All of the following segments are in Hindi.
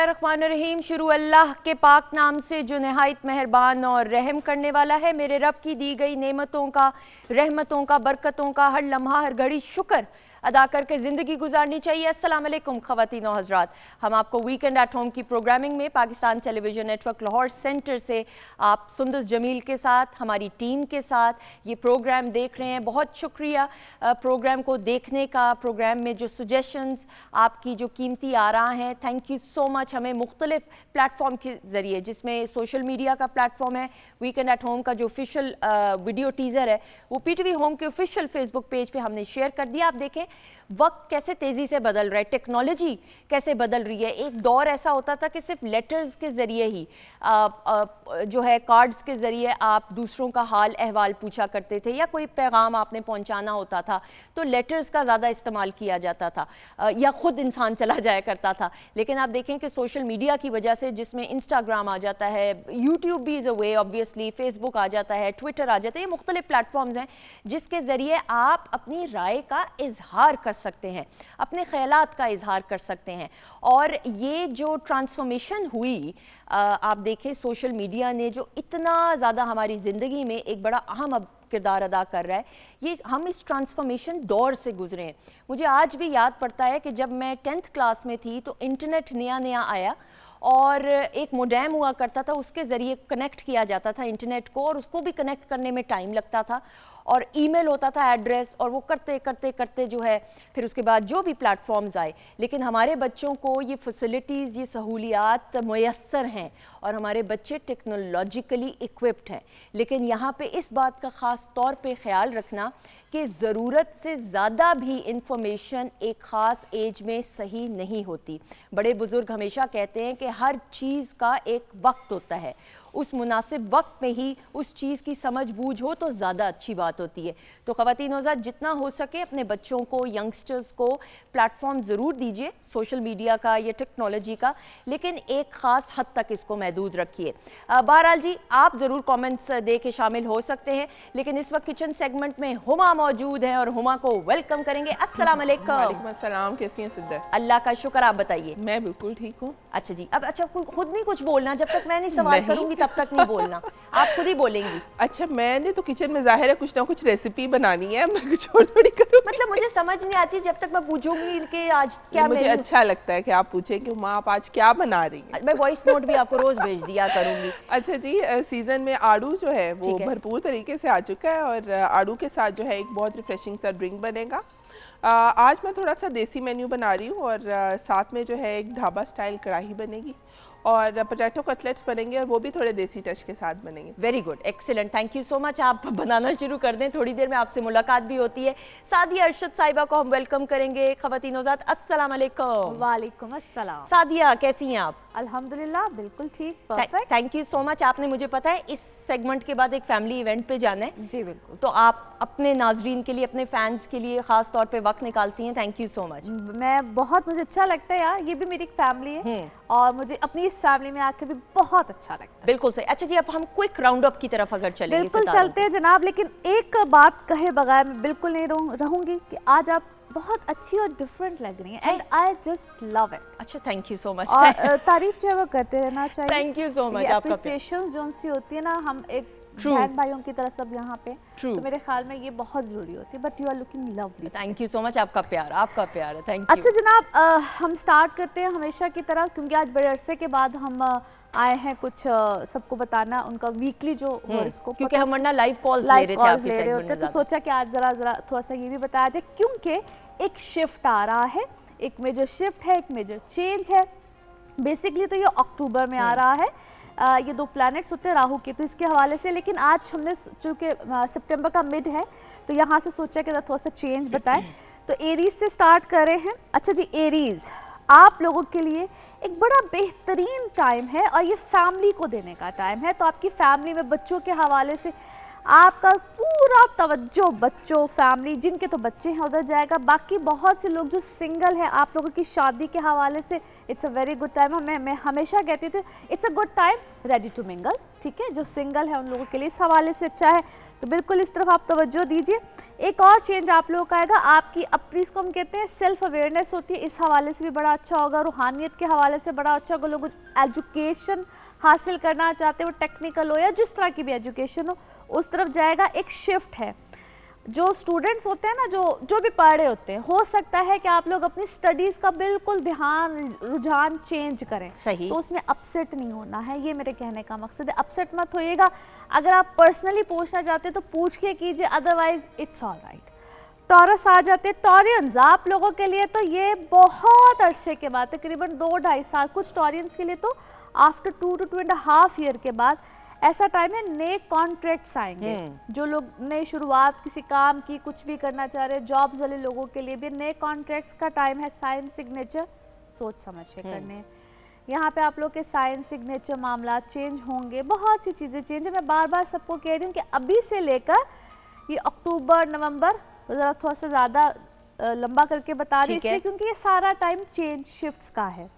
बिस्मिल्लाहिर्रहमानिर्रहीम। शुरू अल्लाह के पाक नाम से जो नहायत मेहरबान और रहम करने वाला है। मेरे रब की दी गई नेमतों का, रहमतों का, बरकतों का हर लम्हा हर घड़ी शुक्र अदा करके ज़िंदगी गुजारनी चाहिए। अस्सलाम वालेकुम ख़वातीन और हज़रात, हम आपको वीकेंड एट होम की प्रोग्रामिंग में Pakistan television network Lahore centre से आप सुंदस जमील के साथ, हमारी टीम के साथ ये प्रोग्राम देख रहे हैं। बहुत शुक्रिया प्रोग्राम को देखने का। प्रोग्राम में जो सजेशंस, आपकी जो कीमती आरा हैं, थैंक यू सो मच। हमें मुख्तलिफ प्लेटफॉर्म के ज़रिए, जिसमें सोशल मीडिया का प्लेटफॉर्म है, वीकेंड एट होम का जो ऑफिशियल वीडियो टीज़र है वो PTV होम के ऑफिशियल फेसबुक पेज पे हमने शेयर कर दिया। आप देखें वक्त कैसे तेज़ी से बदल रहा है, टेक्नोलॉजी कैसे बदल रही है। एक दौर ऐसा होता था कि सिर्फ लेटर्स के ज़रिए ही जो है कार्ड्स के ज़रिए आप दूसरों का हाल अहवाल पूछा करते थे, या कोई पैगाम आपने पहुंचाना होता था तो लेटर्स का ज़्यादा इस्तेमाल किया जाता था, या ख़ुद इंसान चला जाया करता था। लेकिन आप देखें कि सोशल मीडिया की वजह से, जिसमें इंस्टाग्राम आ जाता है, यूट्यूब भी is a way obviously, Facebook आ जाता है, ट्विटर आ जाता है, ये मुख्तलिफ प्लेटफॉर्म्स हैं जिसके ज़रिए आप अपनी राय का इजहार कर सकते हैं, अपने ख्यालात का इजहार कर सकते हैं। और ये जो ट्रांसफॉर्मेशन हुई, आप देखें सोशल मीडिया ने जो इतना ज़्यादा हमारी ज़िंदगी में एक बड़ा अहम अब किरदार अदा कर रहा है, ये हम इस ट्रांसफॉर्मेशन दौर से गुजरे हैं। मुझे आज भी याद पड़ता है कि जब मैं 10th क्लास में थी तो इंटरनेट नया नया आया और एक मोडेम हुआ करता था, उसके ज़रिए कनेक्ट किया जाता था इंटरनेट को, और उसको भी कनेक्ट करने में टाइम लगता था, और ईमेल होता था एड्रेस, और वो करते करते करते जो है फिर उसके बाद जो भी प्लेटफॉर्म्स आए। लेकिन हमारे बच्चों को ये फैसिलिटीज़, ये सहूलियात मुयस्सर हैं और हमारे बच्चे टेक्नोलॉजिकली इक्विप्ड हैं। लेकिन यहाँ पे इस बात का ख़ास तौर पे ख्याल रखना कि ज़रूरत से ज़्यादा भी इंफॉर्मेशन एक ख़ास एज में सही नहीं होती। बड़े बुज़ुर्ग हमेशा कहते हैं कि हर चीज़ का एक वक्त होता है, उस मुनासिब वक्त में ही उस चीज़ की समझ बूझ हो तो ज़्यादा अच्छी बात होती है। तो ख़वातीन औज़ात, जितना हो सके अपने बच्चों को, यंगस्टर्स को प्लेटफॉर्म ज़रूर दीजिए सोशल मीडिया का या टेक्नोलॉजी का, लेकिन एक ख़ास हद तक इसको महदूद रखिए। बहरहाल जी, आप ज़रूर कमेंट्स दे के शामिल हो सकते हैं, लेकिन इस वक्त किचन सेगमेंट में हुमा मौजूद हैं और हुमा को वेलकम करेंगे। अस्सलाम वालेकुम। वालेकुम अस्सलाम, कैसी हैं सुद्दस? अल्लाह का शुक्र, आप बताइए। मैं बिल्कुल ठीक हूँ। अच्छा जी, अब अच्छा खुद नहीं कुछ बोलना, जब तक मैं नहीं सवाल करूंगी तब तक नहीं बोलना, आप खुद ही बोलेंगी। अच्छा, मैंने तो किचन में जाहिर है कुछ ना कुछ रेसिपी बनानी है, मैं कुछ और थोड़ी करूँगी। मतलब मुझे समझ नहीं आती जब तक मैं पूछूंगी कि आज क्या। मुझे अच्छा लगता है कि आप पूछें कि माँ आप आज क्या बना रही हैं। मैं वॉइस नोट भी आपको रोज भेज दिया करूंगी। अच्छा जी, सीजन में आड़ू जो है वो भरपूर तरीके से आ चुका है, और आड़ू के साथ जो है एक बहुत रिफ्रेशिंग सा ड्रिंक बनेगा। आज मैं थोड़ा सा देसी मेन्यू बना रही हूँ, और साथ में जो है एक ढाबा स्टाइल कढ़ाई बनेगी, और पोटैटो कटलेट्स बनेंगे, और वो भी थोड़े देसी टच के साथ बनेंगे। Very good, excellent, thank you so much. आप बनाना शुरू कर दें, थोड़ी देर में आपसे मुलाकात भी होती है। सादिया अरशद साहिबा को हम वेलकम करेंगे। ख़वातीन औज़ात, अस्सलाम वालेकुम। वालेकुम अस्सलाम। सादिया, कैसी हैं आप? अल्हम्दुलिल्लाह, बिल्कुल ठीक, perfect. Thank you so much. आपने मुझे पता है इस सेगमेंट के बाद एक फैमिली इवेंट पे जाना है। जी बिल्कुल। तो आप अपने नाजरीन के लिए, अपने फैंस के लिए ख़ास तौर पे वक्त निकालती हैं, थैंक यू सो मच। मुझे अच्छा लगता है यार, ये भी मेरी एक फैमिली है और मुझे अपनी इस फैमिली में आकर भी बहुत अच्छा लगता है। बिल्कुल सही। अच्छा जी, अब हम क्विक राउंड अप की तरफ अगर चलेंगे। बिल्कुल चलते हैं जनाब, लेकिन एक बात कहे बगैर मैं बिल्कुल नहीं रहूंगी कि आज आप बहुत अच्छी और डिफरेंट लग रही हैं, and I just love it. अच्छा, थैंक यू सो मच। और तारीफ जो है वो करते रहना चाहिए। Thank you so much. Appreciation जो सी होती है ना, हम एक बहन भाइयों की तरह सब यहाँ पे, तो मेरे ख्याल में ये बहुत जरूरी होती है। But you are looking lovely. Thank you so much. आपका प्यार है, थैंक यू। अच्छा जनाब, हम स्टार्ट करते हैं हमेशा की तरह, क्योंकि आज बड़े अरसे के बाद हम आए हैं कुछ सबको बताना उनका वीकली जो हॉरोस्कोप, क्योंकि हम वरना लाइव कॉल्स ले रहे होते, तो सोचा कि आज जरा थोड़ा सा ये भी बताया जाए, क्योंकि एक शिफ्ट आ रहा है, एक मेजर शिफ्ट है, एक मेजर चेंज है। बेसिकली तो ये अक्टूबर में आ रहा है। ये दो प्लैनेट्स होते हैं, राहु केतु, इसके हवाले से। लेकिन आज हमने चूँकि सितंबर का मिड है तो यहाँ से सोचा कि थोड़ा सा चेंज बताएं, तो एरीज से स्टार्ट कर रहे हैं। अच्छा जी, एरीज आप लोगों के लिए एक बड़ा बेहतरीन टाइम है, और ये फैमिली को देने का टाइम है। तो आपकी फैमिली में बच्चों के हवाले से आपका पूरा तवज्जो बच्चों, फैमिली जिनके तो बच्चे हैं उधर जाएगा। बाकी बहुत से लोग जो सिंगल हैं, आप लोगों की शादी के हवाले से it's a very good time. मैं हमेशा कहती थी it's a good time ready to mingle, ठीक है। जो सिंगल है उन लोगों के लिए इस हवाले से अच्छा है। तो बिल्कुल इस तरफ आप तवज्जो दीजिए। एक और चेंज आप लोगों का आएगा, आपकी अपनी इसको हम कहते हैं सेल्फ अवेयरनेस होती है, इस हवाले से भी बड़ा अच्छा होगा, रूहानियत के हवाले से बड़ा अच्छा होगा। लोग एजुकेशन हासिल करना चाहते हैं, वो टेक्निकल हो या जिस तरह की भी एजुकेशन हो, उस तरफ जाएगा। एक शिफ्ट है, जो स्टूडेंट्स होते हैं ना, जो भी पढ़ रहे होते हैं, हो सकता है कि आप लोग अपनी स्टडीज़ का बिल्कुल ध्यान रुझान चेंज करें। सही। तो उसमें अपसेट नहीं होना है, ये मेरे कहने का मकसद है। अपसेट मत होइएगा, अगर आप पर्सनली पूछना चाहते हैं तो पूछ के कीजिए, otherwise it's all right. Taurus आ जाते हैं। टॉरियंस आप लोगों के लिए तो ये बहुत अरसे के बाद, तकरीबन 2-2.5 साल, कुछ टॉरियंस के लिए तो आफ्टर 2 to 2.5 ईयर के बाद ऐसा टाइम है नए कॉन्ट्रैक्ट्स आएंगे। जो लोग नई शुरुआत किसी काम की, कुछ भी करना चाह रहे हैं, जॉब्स वाले लोगों के लिए भी नए कॉन्ट्रैक्ट्स का टाइम है। साइन सिग्नेचर सोच समझ के करने, यहाँ पे आप लोग के साइन सिग्नेचर मामला चेंज होंगे, बहुत सी चीज़ें चेंज है। मैं बार बार सबको कह रही हूँ कि अभी से लेकर ये अक्टूबर नवंबर ज़रा थोड़ा सा ज़्यादा लंबा करके बता रही हूँ, इसलिए क्योंकि ये सारा टाइम चेंज शिफ्ट्स का है।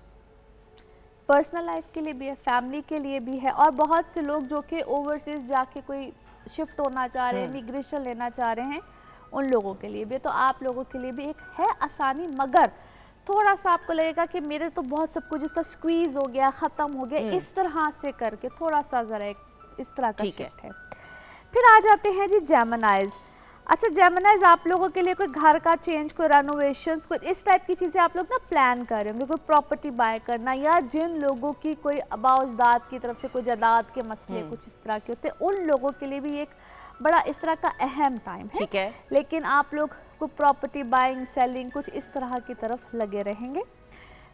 पर्सनल लाइफ के लिए भी है, फैमिली के लिए भी है, और बहुत से लोग जो कि ओवरसीज जाके कोई शिफ्ट होना चाह रहे हैं, इमिग्रेशन लेना चाह रहे हैं, उन लोगों के लिए भी। तो आप लोगों के लिए भी एक है आसानी, मगर थोड़ा सा आपको लगेगा कि मेरे तो बहुत सब कुछ इस तरह स्क्वीज हो गया, ख़त्म हो गया, इस तरह से करके थोड़ा सा ज़रा एक इस तरह का शिफ्ट है। फिर आ जाते हैं जी जेमिनाइज। अच्छा, जेमिनाइज आप लोगों के लिए कोई घर का चेंज, कोई रेनोवेशंस, कोई इस टाइप की चीज़ें आप लोग ना प्लान कर रहे होंगे, कोई प्रॉपर्टी बाय करना, या जिन लोगों की कोई अबाउजदाद की तरफ से कोई जायदाद के मसले कुछ इस तरह के होते हैं, उन लोगों के लिए भी एक बड़ा इस तरह का अहम टाइम है। ठीक है। लेकिन आप लोग को प्रॉपर्टी बाइंग, सेलिंग, कुछ इस तरह की तरफ लगे रहेंगे।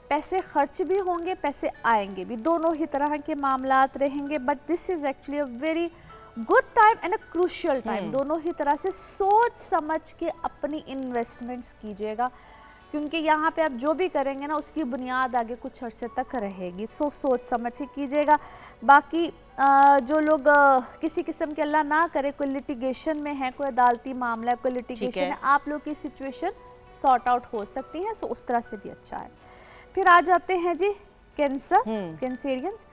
पैसे खर्च भी होंगे, पैसे आएंगे भी, दोनों ही तरह के मामलात रहेंगे। But this is actually a very good time and a crucial time. दोनों ही तरह से सोच समझ के अपनी इन्वेस्टमेंट्स कीजिएगा, क्योंकि यहाँ पे आप जो भी करेंगे ना, उसकी बुनियाद आगे कुछ अरसे तक रहेगी। सोच समझ के कीजिएगा। बाकी जो लोग किसी किस्म के, अल्लाह ना करे, कोई लिटिगेशन में है, कोई अदालती मामला है, कोई लिटिगेशन है, आप लोग की सिचुएशन सॉर्ट आउट हो सकती है, सो उस तरह से भी अच्छा है। फिर आ जाते हैं जी कैंसर, कैंसेरियंस।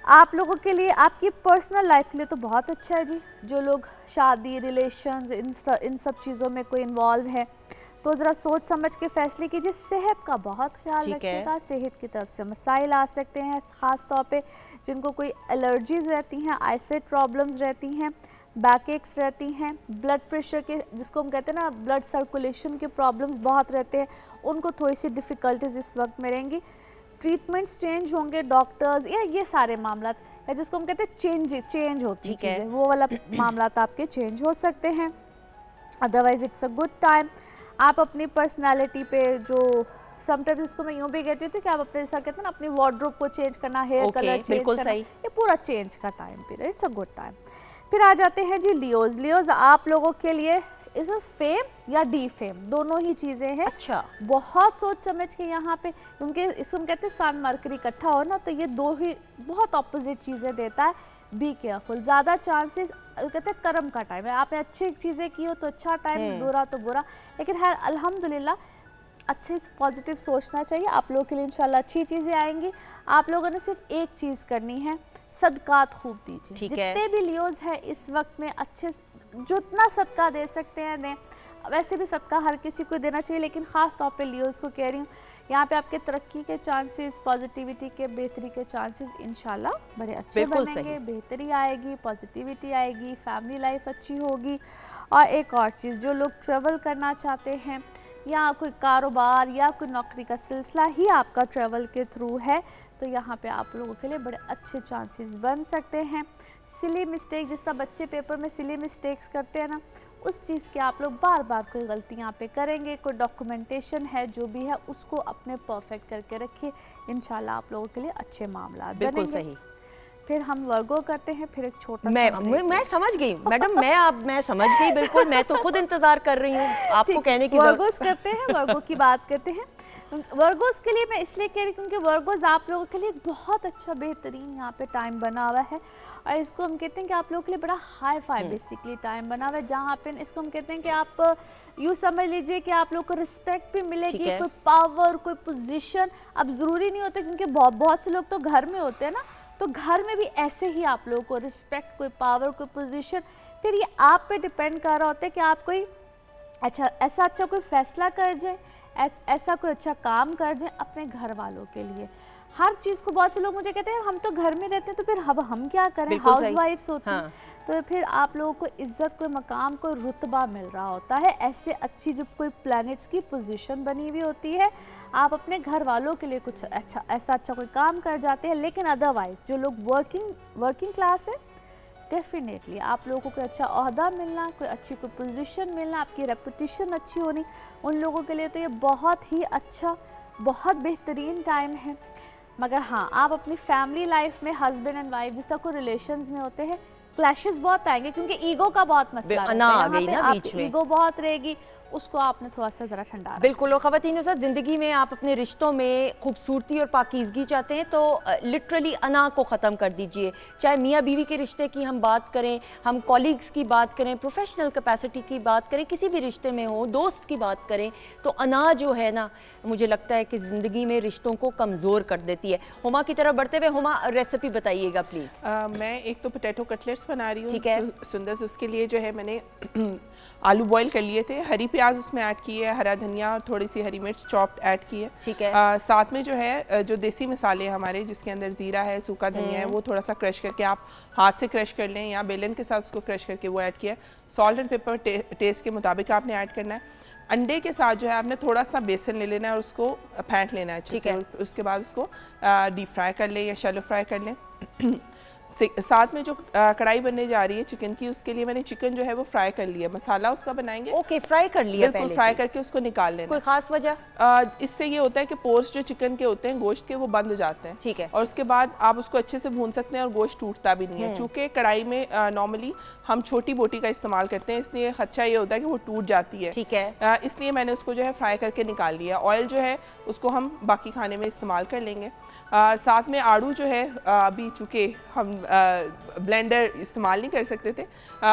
आप लोगों के लिए, आपकी पर्सनल लाइफ के लिए तो बहुत अच्छा है जी। जो लोग शादी, रिलेशंस, इन सब चीज़ों में कोई इन्वॉल्व है, तो ज़रा सोच समझ के फैसले कीजिए। सेहत का बहुत ख्याल रखिएगा, सेहत की तरफ से मसाइल आ सकते हैं, ख़ास तौर पे जिनको कोई एलर्जीज़ रहती हैं, आईसाइट प्रॉब्लम्स रहती हैं, बैक एक्स रहती हैं, ब्लड प्रेशर के, जिसको हम कहते हैं ना, ब्लड सर्कुलेशन के प्रॉब्लम्स बहुत रहते हैं, उनको थोड़ी सी डिफ़िकल्टीज इस वक्त में रहेंगी। ट्रीटमेंट्स चेंज होंगे, डॉक्टर्स, या ये सारे मामला है जिसको हम कहते हैं चेंज होती है, वो वाला मामला आपके चेंज हो सकते हैं। Otherwise it's a good time. आप अपनी पर्सनालिटी पे, जो समटाइम्स इसको मैं यूँ भी कहती हूँ कि आप अपने जैसा कहते हैं ना, अपनी वार्डरोब को चेंज करना, हेयर कलर चेंज करना, ये पूरा चेंज का time period, it's a good time. फिर आ जाते हैं जी लियोज। लियोज आप लोगों के लिए इसमें फेम या डी फेम दोनों ही चीज़ें हैं। अच्छा। बहुत सोच समझ के यहाँ पे, क्योंकि इसको हम कहते हैं सन मरकरी इकट्ठा हो ना, तो ये दो ही बहुत ऑपोजिट चीज़ें देता है। बी केयरफुल, ज़्यादा चांसेस, कहते हैं कर्म का टाइम है, आपने अच्छी चीज़ें की हो तो अच्छा टाइम, बुरा तो बुरा, लेकिन है अल्हम्दुलिल्लाह अच्छे पॉजिटिव सोचना चाहिए। आप लोगों के लिए इंशाल्लाह अच्छी चीज़ें आएंगी। आप लोगों ने सिर्फ एक चीज़ करनी है, सदकात खूब दीजिए। जितने भी लियोज है इस वक्त में, अच्छे जितना सदका दे सकते हैं दें। वैसे भी सदका हर किसी को देना चाहिए, लेकिन ख़ास तौर पे लियोज को कह रही हूँ, यहाँ पे आपके तरक्की के चांसेस, पॉजिटिविटी के, बेहतरी के चांसेस इंशाल्लाह बड़े अच्छे बनेंगे। बेहतरी आएगी, पॉजिटिविटी आएगी, फैमिली लाइफ अच्छी होगी। और एक और चीज़, जो लोग ट्रैवल करना चाहते हैं, या कोई कारोबार या कोई नौकरी का सिलसिला ही आपका ट्रैवल के थ्रू है, तो यहाँ पे आप लोगों के लिए बड़े अच्छे चांसेस बन सकते हैं। सिली मिस्टेक, जिस तरह बच्चे पेपर में सिली मिस्टेक्स करते हैं ना, उस चीज़ के आप लोग बार बार कोई गलतियाँ पे करेंगे। कोई डॉक्यूमेंटेशन है, जो भी है, उसको अपने परफेक्ट करके रखिए, इंशाल्लाह आप लोगों के लिए अच्छे मामला बनेंगे। बिल्कुल सही। फिर हम वर्गो करते हैं, फिर एक छोटा मैं समझ गई मैडम, मैं समझ गई बिल्कुल। मैं तो खुद इंतजार कर रही हूँ आपको कहने की। वर्गोस करते हैं, वर्गो की बात करते हैं। वर्गोस के लिए मैं इसलिए कह रही, क्योंकि वर्गोस आप लोगों के लिए बहुत अच्छा बेहतरीन यहाँ पे टाइम बना हुआ है, और इसको हम कहते हैं कि आप लोगों के लिए बड़ा हाई फाई बेसिकली टाइम बना हुआ है, जहाँ पे इसको हम कहते हैं कि आप यूँ समझ लीजिए कि आप लोग को रिस्पेक्ट भी मिलेगी, कोई पावर, कोई पोजीशन। अब ज़रूरी नहीं होता, क्योंकि बहुत से लोग तो घर में होते हैं ना, तो घर में भी ऐसे ही आप लोगों को रिस्पेक्ट, कोई पावर, कोई पोजीशन फिर ये आप पे डिपेंड कर रहा होता है कि आप कोई ऐसा अच्छा कोई फैसला कर जाए, ऐसा कोई अच्छा काम कर जाए अपने घर वालों के लिए। हर चीज़ को बहुत से लोग मुझे कहते हैं हम तो घर में रहते हैं तो फिर हम क्या करें, हाउस वाइफ्स होती हैं। हाँ। तो फिर आप लोगों को इज्जत, कोई मकाम, कोई रुतबा मिल रहा होता है। ऐसे अच्छी जब कोई प्लैनेट्स की पोजीशन बनी हुई होती है, आप अपने घर वालों के लिए कुछ अच्छा ऐसा अच्छा कोई काम कर जाते हैं। लेकिन अदरवाइज जो लोग वर्किंग क्लास है, डेफिनेटली आप लोगों को कोई अच्छा ओहदा मिलना, कोई अच्छी कोई पोजीशन मिलना, आपकी रेपुटेशन अच्छी होनी, उन लोगों के लिए तो ये बहुत ही अच्छा, बहुत बेहतरीन टाइम है। मगर हाँ, आप अपनी फैमिली लाइफ में हस्बैंड एंड वाइफ जिस तरह को रिलेशंस में होते हैं, क्लैशेस बहुत आएंगे क्योंकि ईगो का बहुत मसला है, आ गई ना बीच में, ईगो बहुत रहेगी, उसको आपने थोड़ा सा ज़रा ठंडा। बिल्कुल। और ख़वातीन के साथ ज़िंदगी में आप अपने रिश्तों में खूबसूरती और पाकीज़गी चाहते हैं तो लिटरली अना को ख़त्म कर दीजिए। चाहे मियाँ बीवी के रिश्ते की हम बात करें, हम कॉलीग्स की बात करें, प्रोफेशनल कैपेसिटी की बात करें, किसी भी रिश्ते में हो, दोस्त की बात करें, तो अना जो है ना, मुझे लगता है कि ज़िंदगी में रिश्तों को कमज़ोर कर देती है। हुमा की तरफ बढ़ते हुए, हुमा रेसिपी बताइएगा प्लीज़। मैं एक तो पोटैटो कटलेट्स बना रही हूँ। ठीक है। सुंदर से उसके लिए जो है मैंने आलू बॉईल कर लिए थे, हरी प्याज उसमें ऐड की है, हरा धनिया और थोड़ी सी हरी मिर्च चॉप्ड ऐड की है। ठीक है। साथ में जो है जो देसी मसाले हमारे, जिसके अंदर ज़ीरा है, सूखा धनिया है, वो थोड़ा सा क्रश करके आप हाथ से क्रश कर लें या बेलन के साथ उसको क्रश करके वो ऐड किया। सॉल्ट एंड पेपर टेस्ट के मुताबिक आपने ऐड करना है। अंडे के साथ जो है आपने थोड़ा सा बेसन ले लेना है और उसको फेंट लेना है अच्छे से। उसके बाद उसको डीप फ्राई कर लें या शैलो फ्राई कर लें। साथ में जो कढ़ाई बनने जा रही है चिकन की, उसके लिए मैंने चिकन जो है वो फ्राई कर लिया। मसाला उसका बनाएंगे। ओके, फ्राई कर लिया पहले से। फ्राई करके उसको निकाल लेना। कोई खास वजह? इससे ये होता है कि पोर्स जो चिकन के होते हैं, गोश्त के, वो बंद हो जाते हैं। ठीक है। और उसके बाद आप उसको अच्छे से भून सकते हैं और गोश्त टूटता भी नहीं है। चूँकि कढ़ाई में नॉर्मली हम छोटी बोटी का इस्तेमाल करते हैं, इसलिए खदशा ये होता है कि वो टूट जाती है। ठीक है। इसलिए मैंने उसको जो है फ्राई करके निकाल लिया। ऑयल जो है उसको हम बाकी खाने में इस्तेमाल कर लेंगे। साथ में आड़ू जो है, अभी चूँकि हम ब्लेंडर इस्तेमाल नहीं कर सकते थे,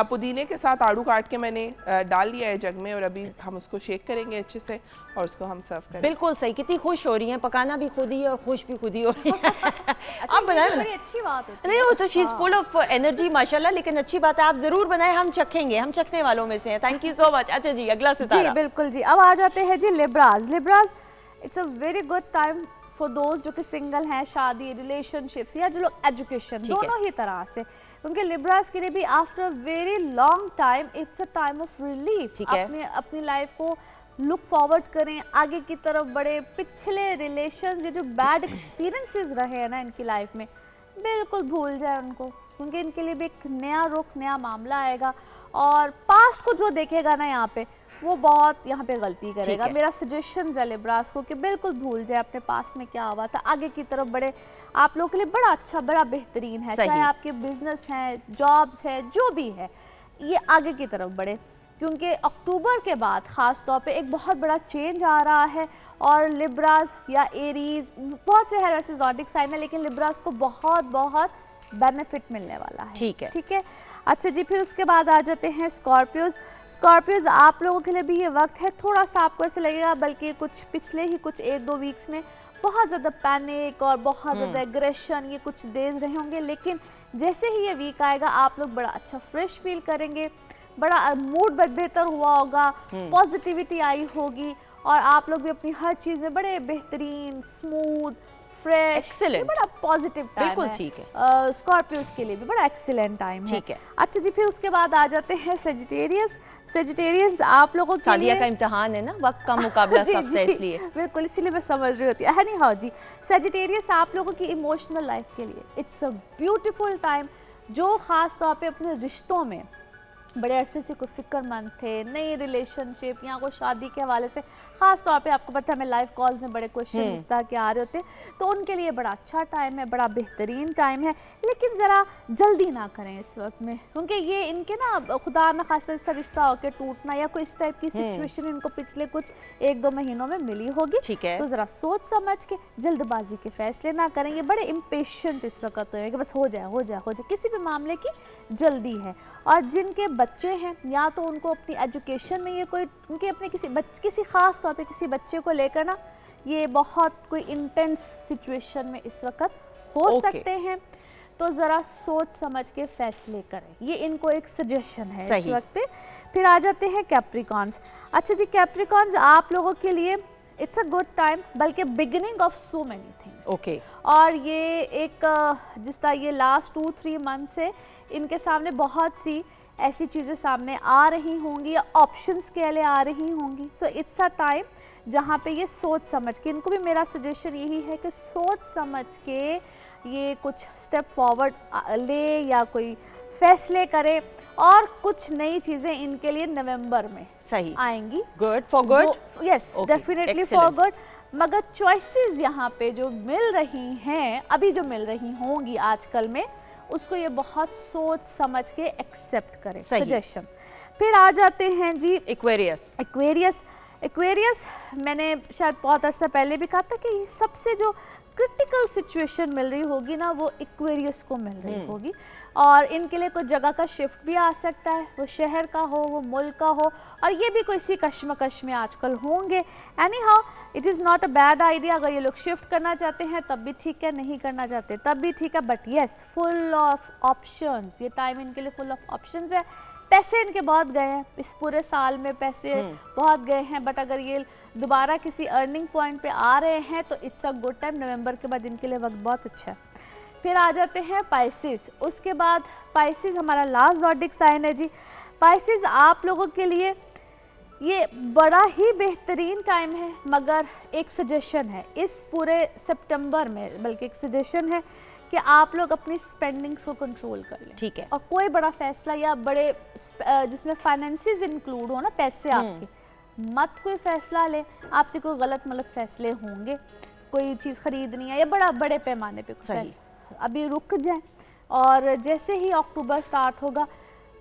पुदीने के साथ आड़ू काट के मैंने डाल लिया है जग में और अभी हम उसको शेक करेंगे अच्छे से और उसको हम सर्व करेंगे। बिल्कुल सही। कितनी खुश हो रही हैं, पकाना भी खुद ही और खुश भी खुद ही हो रही है। आप बनाएं। बड़ी अच्छी बात है। नहीं, वो तो she is full of energy माशाल्लाह। लेकिन अच्छी बात है, आप जरूर बनाएं, हम चखेंगे, हम चखने वालों में से हैं। Thank you so much. अच्छा जी, अगला सितारा। जी बिल्कुल जी, अब आ जाते हैं जी Libras. It's a very good time for दोस्त जो कि सिंगल हैं, शादी, रिलेशनशिप्स या जो लोग एजुकेशन, दोनों ही तरह से। उनके लिब्रास के लिए भी after a very long time it's a time of relief. अपनी लाइफ को लुक फॉरवर्ड करें, आगे की तरफ बढ़े। पिछले रिलेशन, ये जो बैड एक्सपीरियंसेस रहे हैं ना इनकी लाइफ में, बिल्कुल भूल जाए उनको, क्योंकि इनके लिए भी एक नया रुख, नया मामला आएगा। और पास्ट को जो देखेगा ना यहाँ पे, वो बहुत यहाँ पे गलती करेगा। मेरा सजेशन है लिब्रास को कि बिल्कुल भूल जाए अपने पास में क्या हुआ था, आगे की तरफ बढ़े। आप लोगों के लिए बड़ा अच्छा, बड़ा बेहतरीन है। चाहे आपके बिजनेस हैं, जॉब्स है, जो भी है, ये आगे की तरफ बढ़े, क्योंकि अक्टूबर के बाद ख़ास तौर पे एक बहुत बड़ा चेंज आ रहा है। और लिब्रास या एरीज, बहुत से है वैसे ज़ोडिक साइन है, लेकिन लिब्रास को बहुत बहुत बेनिफिट मिलने वाला है। ठीक है। अच्छा जी, फिर उसके बाद आ जाते हैं स्कॉर्पियोज। आप लोगों के लिए भी ये वक्त है, थोड़ा सा आपको ऐसे लगेगा, बल्कि पिछले ही कुछ 1-2 वीक्स में बहुत ज़्यादा पैनिक और बहुत ज़्यादा एग्रेशन, ये कुछ डेज रहे होंगे। लेकिन जैसे ही ये वीक आएगा, आप लोग बड़ा अच्छा फ्रेश फील करेंगे, बड़ा मूड बेहतर हुआ होगा, पॉजिटिविटी आई होगी और आप लोग भी अपनी हर चीज़ में बड़े बेहतरीन, स्मूथ, फ्रेश, एक्सीलेंट, बड़ा पॉजिटिव टाइम है। बिल्कुल ठीक है। स्कॉर्पियोज के लिए भी बड़ा एक्सीलेंट टाइम है। ठीक है। अच्छा जी, फिर उसके बाद आ जाते हैं सेजिटेरियंस। आप लोगों के सादिया का इम्तिहान है ना, वक्त का मुकाबला सख्त है, इसलिए बिल्कुल, इसीलिए मैं समझ रही होती है। हाँ जी, सेजिटेरियस आप लोगों की इमोशनल लाइफ के लिए इट्स अ ब्यूटीफुल टाइम। जो ख़ास तौर पे अपने रिश्तों में बड़े अरसे से कोई फिक्रमंद थे, नई रिलेशनशिप या कोई शादी के हवाले से, ख़ास तौर पे आपको पता है, हमें लाइव कॉल्स में बड़े क्वेश्चन इस तरह के आ रहे होते हैं, तो उनके लिए बड़ा अच्छा टाइम है, बड़ा बेहतरीन टाइम है। लेकिन ज़रा जल्दी ना करें इस वक्त में, क्योंकि ये इनके ना खुदा न खास्ता इसका रिश्ता होकर टूटना या कोई इस टाइप की सिचुएशन इनको पिछले कुछ 1-2 महीनों में मिली होगी। ठीक है। तो ज़रा सोच समझ के जल्दबाजी के फैसले ना करें। ये बड़े इम्पेशेंट इस वक्त हो कि बस हो जाए, किसी भी मामले की जल्दी है। और जिनके बच्चे हैं, या तो उनको अपनी एजुकेशन में ये कोई उनके अपने किसी ख़ास तौर पे किसी बच्चे को लेकर ना ये बहुत कोई इंटेंस सिचुएशन में इस वक्त हो सकते हैं। तो ज़रा सोच समझ के फैसले करें, ये इनको एक सजेशन है इस सही। वक्त। फिर आ जाते हैं कैप्रिकॉन्स। अच्छा जी, कैप्रिकॉन्स आप लोगों के लिए इट्स अ गुड टाइम, बल्कि beginning of so many things. Okay. और ये एक जिस तरह ये लास्ट 2-3 मंथ से इनके सामने बहुत सी ऐसी चीज़ें सामने आ रही होंगी या ऑप्शंस के लिए आ रही होंगी। सो इट्स अ टाइम जहाँ पे ये सोच समझ के, इनको भी मेरा सजेशन यही है कि सोच समझ के ये कुछ स्टेप फॉरवर्ड ले या कोई फैसले करे, और कुछ नई चीज़ें इनके लिए नवंबर में सही आएंगी। Good for good. Yes, Okay, definitely for excellent. Good. मगर चॉइसेस यहाँ पे जो मिल रही हैं, अभी जो मिल रही होंगी आजकल में, उसको ये बहुत सोच समझ के एक्सेप्ट करें, सही। सजेशन। फिर आ जाते हैं जी एक्वेरियस। एक्वेरियस। एक्वेरियस मैंने शायद बहुत अर्सा पहले भी कहा था कि सबसे जो क्रिटिकल सिचुएशन मिल रही होगी ना, वो एक्वेरियस को मिल रही होगी। और इनके लिए कोई जगह का शिफ्ट भी आ सकता है, वो शहर का हो, वो मुल्क का हो, और ये भी कोई सी कश्मकश में आजकल होंगे। Any how it is not a bad idea. अगर ये लोग शिफ्ट करना चाहते हैं तब भी ठीक है, नहीं करना चाहते तब भी ठीक है, but yes, full of options. ये टाइम इनके लिए फुल ऑफ ऑप्शंस है। पैसे इनके बहुत गए हैं, इस पूरे साल में पैसे बहुत गए हैं, बट अगर ये दोबारा किसी अर्निंग पॉइंट पे आ रहे हैं तो इट्स अ गुड टाइम। नवंबर के बाद इनके लिए वक्त बहुत अच्छा है। फिर आ जाते हैं पाइसिस। उसके बाद पाइसिस हमारा लास्ट ज़ोडिक साइन है जी। पाइसिस आप लोगों के लिए ये बड़ा ही बेहतरीन टाइम है, मगर एक सजेशन है इस पूरे सितंबर में, बल्कि एक सजेशन है कि आप लोग अपनी स्पेंडिंग्स को कंट्रोल कर लें। ठीक है। और कोई बड़ा फैसला या बड़े जिसमें फाइनेंसेस इंक्लूड हो ना, पैसे आपके, मत कोई फैसला लें। आपसे कोई गलत फैसले होंगे, कोई चीज़ खरीदनी है या बड़े पैमाने पे कुछ फैसला, अभी रुक जाएं। और जैसे ही अक्टूबर स्टार्ट होगा,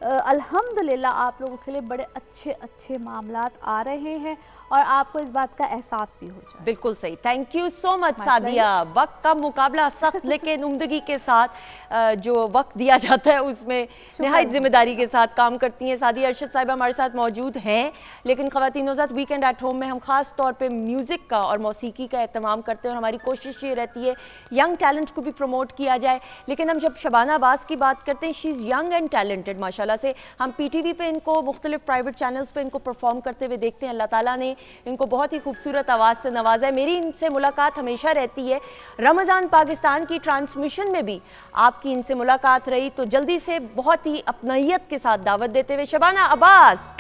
अल्हम्दुलिल्लाह आप लोगों के लिए बड़े अच्छे मामलात आ रहे हैं, और आपको इस बात का एहसास भी हो जाए। बिल्कुल सही। Thank you so much Sadia. वक्त का मुकाबला सख्त लेकिन उम्दगी के साथ जो वक्त दिया जाता है उसमें निहायत जिम्मेदारी के साथ काम करती हैं। सादिया अरशद साहिबा हमारे साथ मौजूद हैं। लेकिन ख़वातीन ज़ात वीकेंड एट होम में हम ख़ास तौर पे म्यूज़िक का और मौसीकी का एहतमाम करते हैं, और हमारी कोशिश ये रहती है यंग टैलेंट को भी प्रमोट किया जाए। लेकिन हम जब शबाना अब्बास की बात करते हैं, she is young and talented माशाल्लाह से। हम PTV पे इनको मुख्तलिफ प्राइवेट चैनल्स पे इनको परफॉर्म करते हुए देखते हैं। अल्लाह ताला ने इनको बहुत ही खूबसूरत आवाज़ से नवाजा है। मेरी इनसे मुलाकात हमेशा रहती है। रमज़ान पाकिस्तान की ट्रांसमिशन में भी आपकी इनसे मुलाकात रही, तो जल्दी से बहुत ही अपनाइयत के साथ दावत देते हुए शबाना अब्बास।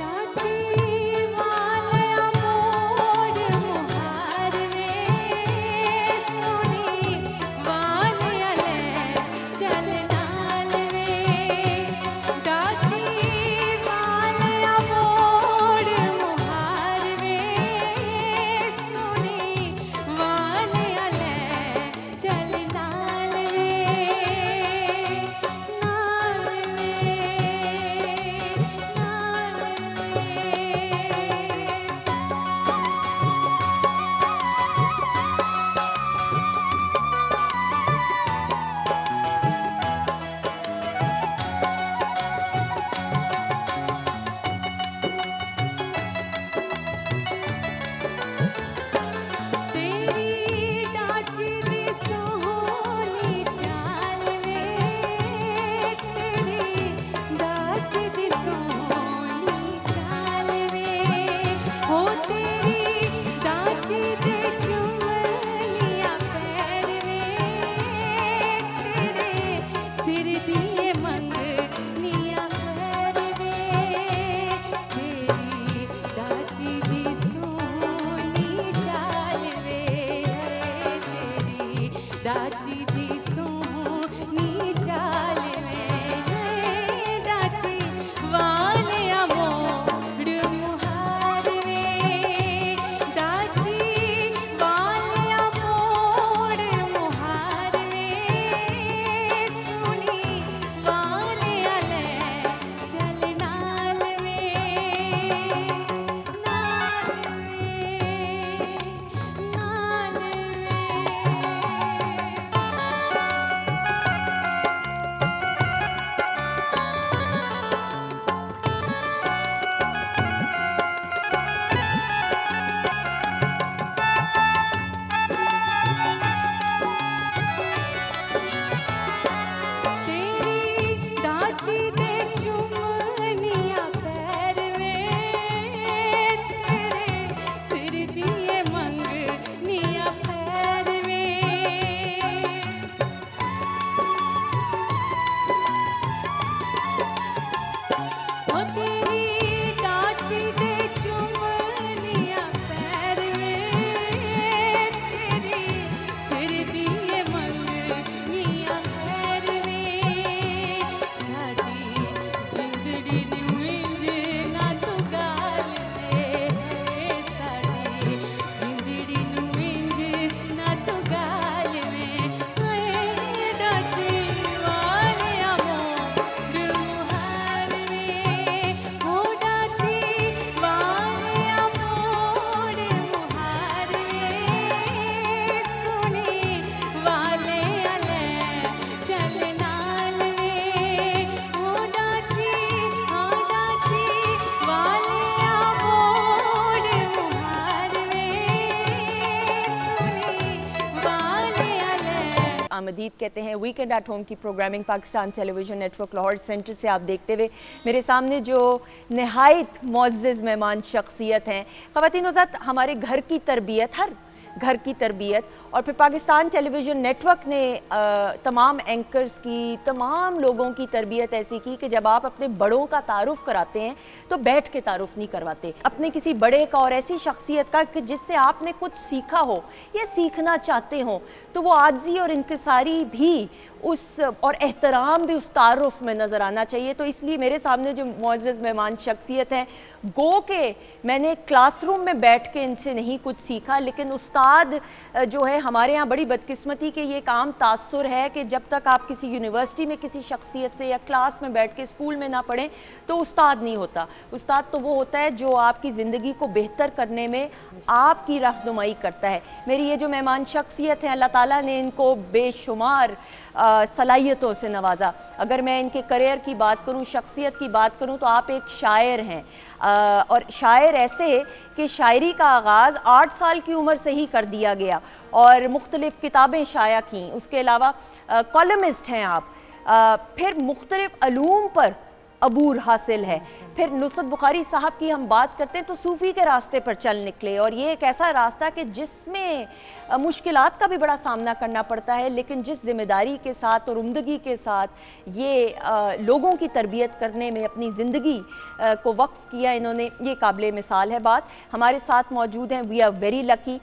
राजी वाला मोर खुशामदीद कहते हैं। वीकेंड एट होम की programming Pakistan television network Lahore centre से आप देखते हुए मेरे सामने जो नहायत मुअज़्ज़ज़ मेहमान शख्सियत हैं, ख़वातीन हज़रात, हमारे घर की तरबियत, हर घर की तरबियत, और फिर पाकिस्तान टेलीविज़न नेटवर्क ने तमाम एंकर्स की, तमाम लोगों की तरबियत ऐसी की कि जब आप अपने बड़ों का तारुफ़ कराते हैं तो बैठ के तारुफ़ नहीं करवाते, अपने किसी बड़े का और ऐसी शख्सियत का कि जिससे आपने कुछ सीखा हो या सीखना चाहते हो, तो वो आज़ी और इंकिसारी भी उस और एहतराम भी उस तारुफ़ में नज़र आना चाहिए। तो इसलिए मेरे सामने जो मुअज़्ज़ज़ मेहमान शख्सियत हैं, गो के मैंने क्लासरूम में बैठ के इनसे नहीं कुछ सीखा, लेकिन उस्ताद जो है, हमारे यहाँ बड़ी बदकिस्मती के ये काम तासुर है कि जब तक आप किसी यूनिवर्सिटी में किसी शख्सियत से या क्लास में बैठ के स्कूल में ना पढ़ें तो उस्ताद नहीं होता। उस्ताद तो वो होता है जो आपकी ज़िंदगी को बेहतर करने में आपकी रहनुमाई करता है। मेरी ये जो मेहमान शख्सियत है, अल्लाह ताला ने इनको बेशुमार सलाहियतों से नवाजा। अगर मैं इनके करियर की बात करूं, शख्सियत की बात करूं, तो आप एक शायर हैं, और शायर ऐसे कि शायरी का आगाज़ 8 साल की उम्र से ही कर दिया गया और मुख्तलिफ़ किताबें शाया की। उसके अलावा कॉलमिस्ट हैं आप, फिर मुख्तलिफ़ अलूम पर अबूर हासिल है। फिर नुसरत बुखारी साहब की हम बात करते हैं तो सूफ़ी के रास्ते पर चल निकले, और ये एक ऐसा रास्ता कि जिसमें मुश्किलात का भी बड़ा सामना करना पड़ता है, लेकिन जिस जिम्मेदारी के साथ और उम्दगी के साथ ये लोगों की तरबियत करने में अपनी ज़िंदगी को वक्फ किया इन्होंने, ये काबिल मिसाल है बात। हमारे साथ मौजूद हैं, we are very lucky,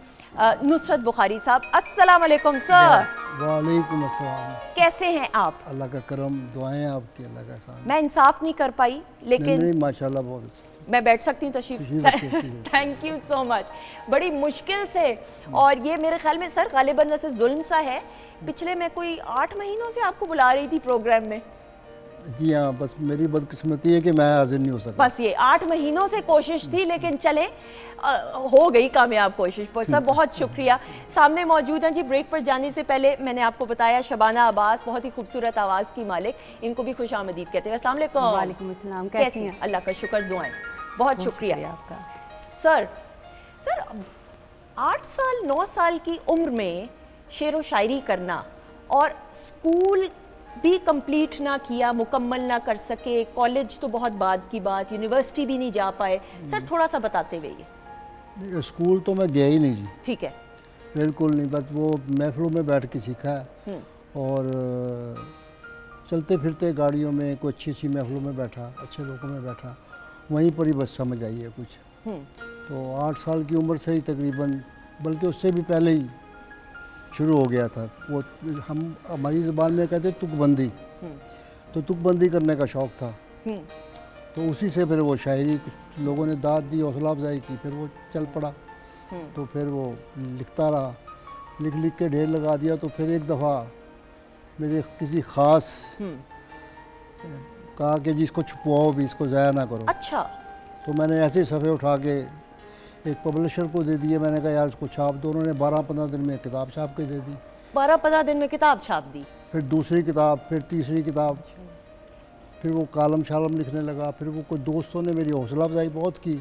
Nusrat Bukhari साहब। अस्सलाम वालेकुम सर। वालेकुम अस्सलाम। कैसे हैं आप? अल्लाह का करम, दुआएं आपकी, अल्लाह का एहसान। मैं इंसाफ नहीं कर पाई, लेकिन नहीं, माशाल्लाह बहुत। मैं बैठ सकती हूँ तशरीफ? Thank you so much. बड़ी मुश्किल से, और ये मेरे ख्याल में सर गालिबन वैसे जुल्म सा है, पिछले मैं कोई 8 महीनों से आपको बुला रही थी प्रोग्राम में। जी हाँ, बस मेरी बदकिस्मती है कि मैं हाजिर नहीं हो सका। बस ये 8 महीनों से कोशिश थी, लेकिन चले हो गई कामयाब कोशिश। सर बहुत शुक्रिया। सामने मौजूद हैं जी। ब्रेक पर जाने से पहले मैंने आपको बताया, शबाना अब्बास बहुत ही खूबसूरत आवाज़ की मालिक, इनको भी खुशामदीद कहते हैं। अस्सलाम वालेकुम। वालेकुम अस्सलाम, कैसी हैं? अल्लाह का शुक्र, दुआएं। बहुत शुक्रिया आपका। सर 8 साल 9 साल की उम्र में शेर व शायरी करना, और स्कूल भी कंप्लीट ना किया, मुकम्मल ना कर सके, कॉलेज तो बहुत बाद की बात, यूनिवर्सिटी भी नहीं जा पाए, सर थोड़ा सा बताते हुए। ये स्कूल तो मैं गया ही नहीं जी। ठीक है। बिल्कुल नहीं, बस वो महफिलों में बैठ के सीखा है, और चलते फिरते गाड़ियों में, कोई अच्छी अच्छी महफिलों में बैठा, अच्छे लोगों में बैठा, वहीं पर ही बस समझ आई है कुछ। तो 8 साल की उम्र से ही तकरीबन, बल्कि उससे भी पहले ही शुरू हो गया था। वो हमारी ज़बान में कहते तुकबंदी, तो तुकबंदी करने का शौक़ था। तो उसी से फिर वो शायरी, कुछ लोगों ने दाद दी, हौसला अफजाई की, फिर वो चल पड़ा। तो फिर वो लिखता रहा, लिख लिख के ढेर लगा दिया। तो फिर एक दफ़ा मेरे किसी ख़ास कहा कि जी इसको छुपवाओ भी, इसको ज़ाया ना करो। अच्छा। तो मैंने ऐसे सफ़े उठा के एक पब्लिशर को दे दिए। मैंने कहा यार इसको छाप दो। उन्होंने 12-15 दिन में किताब छाप के दे दी। 12-15 दिन में किताब छाप दी। फिर दूसरी किताब, फिर तीसरी किताब, फिर वो कालम शालम लिखने लगा। फिर वो कोई दोस्तों ने मेरी हौसला अफजाई बहुत की।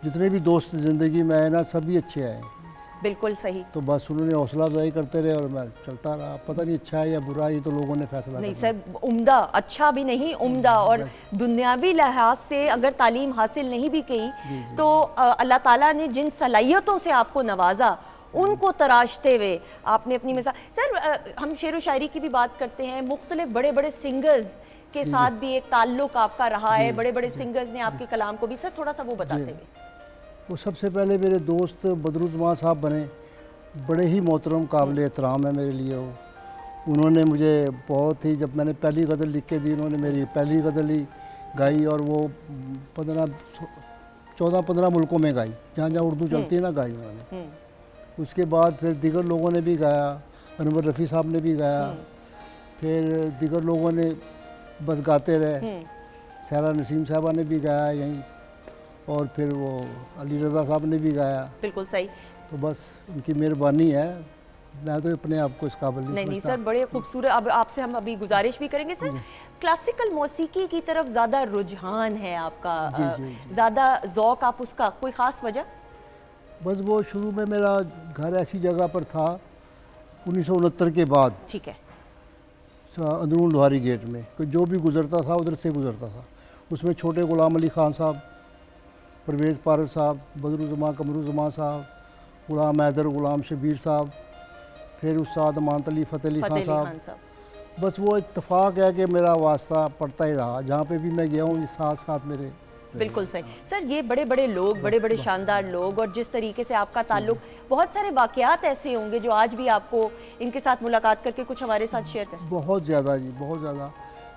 जितने भी दोस्त ज़िंदगी में आए ना, सभी अच्छे आए। बिल्कुल सही। तो बस उन्होंने हौसला अफजाई करते रहे और मैं चलता रहा। पता नहीं अच्छा है या बुरा, ये तो लोगों ने फैसला नहीं सर, उम्दा, अच्छा भी नहीं, उम्दा। और दुनियावी लिहाज से अगर तालीम हासिल नहीं भी की, तो अल्लाह ताला ने जिन सलाहियतों से आपको नवाजा, उनको तराशते हुए आपने अपनी मिसाल। सर हम शेर व शायरी की भी बात करते हैं, मुख्तलिफ बड़े बड़े सिंगर्स के साथ भी एक ताल्लुक आपका रहा है, बड़े बड़े सिंगर्स ने आपके कलाम को भी, सर थोड़ा सा वो बताते हुए। वो सबसे पहले मेरे दोस्त बदरुज़्ज़मान साहब बने, बड़े ही मोहतरम, काबिल एहतराम है मेरे लिए वो। उन्होंने मुझे बहुत ही, जब मैंने पहली गज़ल लिख के दी, उन्होंने मेरी पहली गज़ल ही गाई, और वो 14-15 मुल्कों में गाई, जहाँ जहाँ उर्दू चलती है ना, गाई उन्होंने। उसके बाद फिर दीगर लोगों ने भी गाया, अनवर रफ़ी साहब ने भी गाया, फिर दीगर लोगों ने बस गाते रहे। सहरा नसीम साहबा ने भी गाया यहीं, और फिर वो अली रज़ा साहब ने भी गाया। बिल्कुल सही। तो बस उनकी मेहरबानी है, मैं तो अपने आप को इस काबिल नहीं सर, बड़े खूबसूरत। अब आपसे हम अभी गुजारिश भी करेंगे सर, क्लासिकल मौसीकी की तरफ ज़्यादा रुझान है आपका, ज़्यादा ज़ौक़ आप उसका, कोई ख़ास वजह? बस वो शुरू में मेरा घर ऐसी जगह पर था 1969 के बाद। ठीक है। अंदरून लोहारी गेट में, कि जो भी गुज़रता था उधर से गुज़रता था। उसमें छोटे गुलाम अली खान साहब, परवेज़ पारस साहब, बदरुज़्ज़मान कमरुज़्ज़मान साहब, गुलाम हैदर, गुलाम शबीर साहब, फिर उस्ताद अमानत अली फ़तेह अली खान साहब। बस वो इत्तेफाक है कि मेरा वास्ता पड़ता ही रहा, जहाँ पे भी मैं गया हूँ, साथ साथ मेरे। बिल्कुल सही सर, ये बड़े बड़े लोग, बड़े बड़े शानदार लोग, और जिस तरीके से आपका ताल्लुक, बहुत सारे वाक़यात ऐसे होंगे जो आज भी आपको इनके साथ मुलाकात करके कुछ हमारे साथ शेयर करें। बहुत ज़्यादा जी, बहुत ज़्यादा।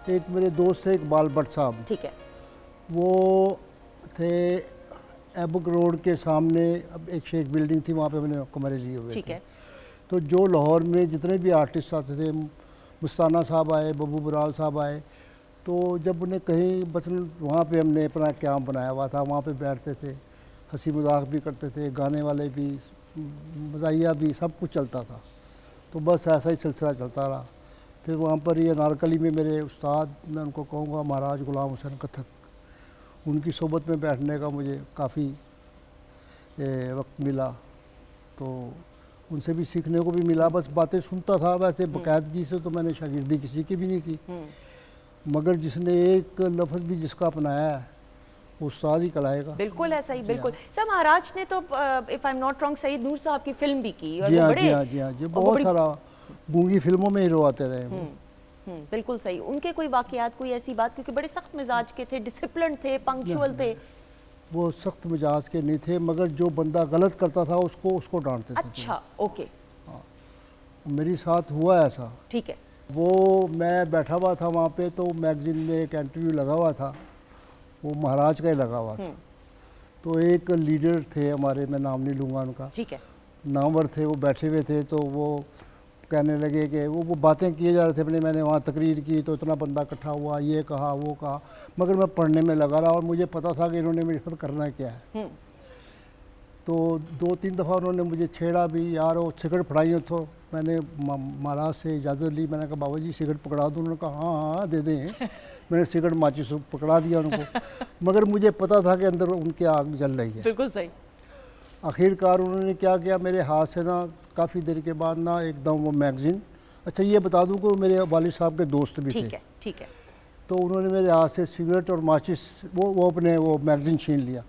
एक मेरे दोस्त थे इकबाल भट्ट साहब, ठीक है, वो थे एबक रोड के सामने, अब एक शेख बिल्डिंग थी, वहाँ पे मैंने कमरे लिए हुए ठीक थे। है। तो जो लाहौर में जितने भी आर्टिस्ट आते थे, मुस्ताना साहब आए, बबू बराल साहब आए, तो जब उन्हें कहीं बसन वहाँ पे हमने अपना कैंप बनाया हुआ था, वहाँ पे बैठते थे, हंसी मजाक भी करते थे, गाने वाले भी, मज़ाहिया भी, सब कुछ चलता था। तो बस ऐसा ही सिलसिला चलता रहा। फिर वहाँ पर ये नारकली में मेरे उस्ताद, मैं उनको कहूँगा महाराज गुलाम हुसैन कथक, उनकी सोबत में बैठने का मुझे काफ़ी वक्त मिला, तो उनसे भी सीखने को भी मिला। बस बातें सुनता था, वैसे बाकायदगी से तो मैंने शागिर्दी किसी की भी नहीं की, मगर जिसने एक लफ्ज़ भी जिसका अपनाया है वो उस्ताद ही कहलाएगा। बिल्कुल ऐसा ही, बिल्कुल सर। महाराज ने तो if I am not wrong Saeed Noor साहब की फिल्म भी की, और जी हाँ, बड़े जी हाँ, जी हाँ, जी बहुत सारा गूंगी फिल्मों में हीरो आते रहे वो। बिल्कुल सही। उनके कोई वाकयात, कोई ऐसी बात, क्योंकि बड़े सख्त मिजाज के थे, डिसिप्लिन थे, पंक्चुअल थे। वो सख्त मिजाज के नहीं थे, मगर जो बंदा गलत करता था उसको डांटते थे। अच्छा, ओके। हाँ, मेरे साथ हुआ ऐसा। ठीक है। वो मैं बैठा हुआ था वहाँ पे, तो मैगजीन में एक इंटरव्यू लगा हुआ था, वो महाराज का ही लगा हुआ था। तो एक लीडर थे हमारे, मैं नाम नहीं लूँगा उनका, ठीक है, नामवर थे, वो बैठे हुए थे। तो वो कहने लगे कि वो बातें किए जा रहे थे अपने, मैंने वहाँ तकरीर की तो इतना बंदा इकट्ठा हुआ, ये कहा वो कहा, मगर मैं पढ़ने में लगा रहा और मुझे पता था कि इन्होंने मेरे साथ करना क्या है। तो 2-3 दफ़ा उन्होंने मुझे छेड़ा भी, यार वो सिगरेट फड़ाई तो मैंने महाराज से इजाज़त ली, मैंने कहा बाबा जी सिगरेट पकड़ा दूँ? उन्होंने कहा हाँ हाँ दे दें। मैंने सिगरेट माचिस पकड़ा दिया उनको, मगर मुझे पता था कि अंदर उनके आग जल रही है। बिल्कुल सही। आखिरकार उन्होंने क्या किया, मेरे हाथ से ना काफ़ी देर के बाद ना एकदम वो मैगज़ीन, अच्छा ये बता दूं कि मेरे वालिद साहब के दोस्त भी थे। ठीक है, ठीक है। तो उन्होंने मेरे हाथ से सिगरेट और माचिस वो अपने वो मैगज़ीन छीन लिया।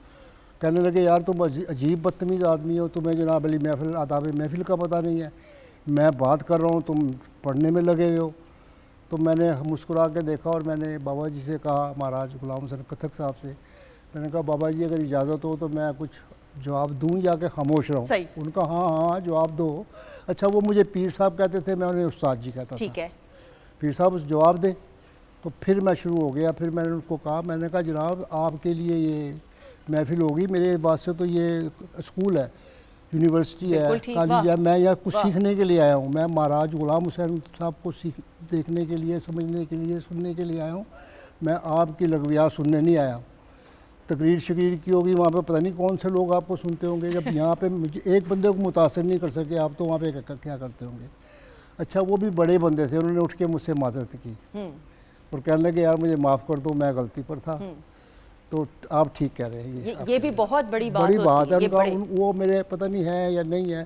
कहने लगे यार तुम अजीब बदतमीज़ आदमी हो, तुम्हें जनाब अली महफिल आदाब महफिल का पता नहीं है, मैं बात कर रहा हूँ तुम पढ़ने में लगे हो। तो मैंने मुस्कुरा के देखा और मैंने बाबा जी से कहा, महाराज गुलाम हुसैन कथक साहब से, मैंने कहा बाबा जी अगर इजाज़त हो तो मैं कुछ जवाब दूँ या कि खामोश रहूँ? उनका हाँ हाँ जवाब दो। अच्छा वो मुझे पीर साहब कहते थे, मैं उन्हें उस्ताद जी कहता था। ठीक है। पीर साहब उस जवाब दें। तो फिर मैं शुरू हो गया। फिर मैंने उनको कहा, मैंने कहा जनाब आपके लिए ये महफिल होगी, मेरे बात से तो ये स्कूल है, यूनिवर्सिटी है, कॉलेज है, मैं यहाँ कुछ सीखने के लिए आया हूँ। मैं महाराज गुलाम हुसैन साहब को देखने के लिए, समझने के लिए, सुनने के लिए आया हूँ। मैं आपकी लगवियात सुनने नहीं आया। तकरीर शकीर की होगी वहाँ पे, पता नहीं कौन से लोग आपको सुनते होंगे। जब यहाँ पे मुझे एक बंदे को मुतासर नहीं कर सके आप, तो वहाँ पे क्या करते होंगे? अच्छा वो भी बड़े बंदे थे, उन्होंने उठ के मुझसे माजरत की और कहने लगे यार मुझे माफ़ कर दो, मैं गलती पर था। तो आप ठीक कह रहे हैं, ये भी बहुत बड़ी बात है उनका। वो मेरे पता नहीं है या नहीं है,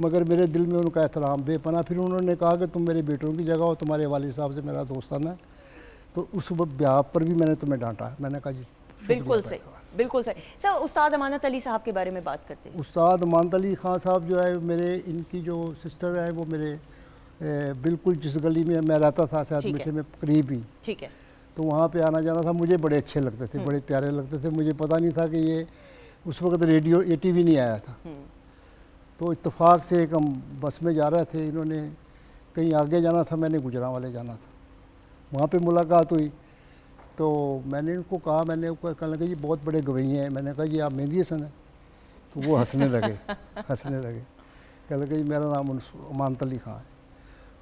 मगर मेरे दिल में उनका एहतराम बेपना। फिर उन्होंने कहा कि तुम मेरे बेटों की जगह हो, तुम्हारे वालिद साहब से मेरा दोस्ताना है, तो उस ब्याह पर भी मैंने तुम्हें डांटा। मैंने कहा जी बिल्कुल सही, बिल्कुल सही। सर उस्ताद अमानत अली साहब के बारे में बात करते हैं। उस्ताद अमानत अली खान साहब जो है मेरे, इनकी जो सिस्टर है वो मेरे बिल्कुल जिस गली में मैं रहता था शायद मीठे में करीब ही। ठीक है। तो वहाँ पे आना जाना था, मुझे बड़े अच्छे लगते थे, बड़े प्यारे लगते थे। मुझे पता नहीं था कि ये उस वक्त रेडियो ATV नहीं आया था। तो इत्तेफाक से एक हम बस में जा रहे थे, इन्होंने कहीं आगे जाना था, मैंने गुजरांवाले जाना था। वहाँ पे मुलाकात हुई तो मैंने इनको कहा, मैंने कहने लगे जी बहुत बड़े गवई हैं। मैंने कहा जी आप मेहंदी हसन हैं? तो वो हंसने लगे हंसने लगे। कहने लगे जी मेरा नाम अमानत अली खान है।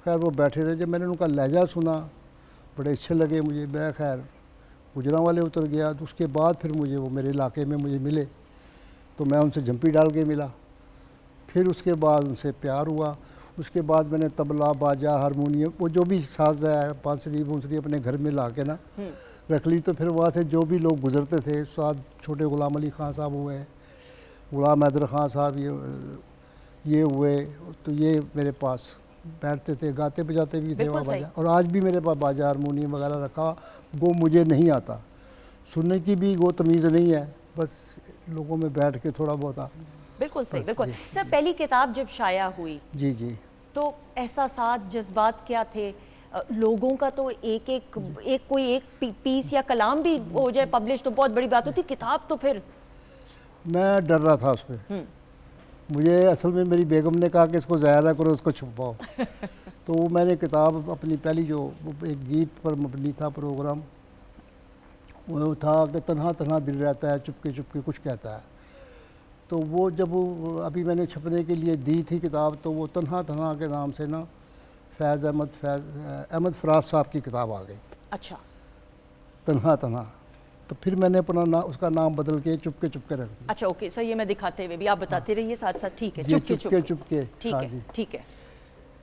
खैर वो बैठे रहे। जब मैंने उनका लहजा सुना बड़े अच्छे लगे मुझे। मैं खैर गुजरांवाले उतर गया। तो उसके बाद फिर मुझे वो मेरे इलाके में मुझे मिले तो मैं उनसे जंपी डाल के मिला। फिर उसके बाद उनसे प्यार हुआ। उसके बाद मैंने तबला, बाजा, हारमोनियम, वो जो भी साज है, बांसुरी बूंसुरी अपने घर में ला के ना रख ली। तो फिर वहाँ से जो भी लोग गुजरते थे, साथ छोटे गुलाम अली खान साहब हुए, गुलाम हैदर खान साहब ये हुए, तो ये मेरे पास बैठते थे, गाते बजाते भी थे बिल्कुल वहाँ सही। बाजा। और आज भी मेरे पास बाजा हारमोनियम वगैरह रखा, वो मुझे नहीं आता, सुनने की भी वो तमीज़ नहीं है, बस लोगों में बैठ के थोड़ा बहुत बिल्कुल सही, बस, बिल्कुल। जी, सर पहली किताब जब शाया हुई जी जी। तो एहसासात, जज्बात क्या थे? लोगों का तो कोई एक पीस या कलाम भी हो जाए पब्लिश तो बहुत बड़ी बात होती, किताब तो फिर। मैं डर रहा था उस पर। मुझे असल में मेरी बेगम ने कहा कि इसको ज़ाया ना करो, उसको छुपाओ। तो वो मैंने किताब अपनी पहली जो एक गीत पर मबनी था प्रोग्राम, वो था कि तन्हा तन्हा दिल रहता है, चुपके चुपके कुछ कहता है। तो वो जब अभी मैंने छपने के लिए दी थी किताब, तो वो तन्हा तन्हा के नाम से ना अहमद फराज साहब की किताब आ गई, अच्छा, तन्हा तन्हा। तो फिर मैंने अपना उसका नाम बदल के चुपके चुपके रख दिया। अच्छा, ओके सर, ये मैं दिखाते हुए भी आप बताते रहिए साथ साथ, ठीक है? जी, चुपके चुपके चुपके, ठीक हाँ है, जी। ठीक है,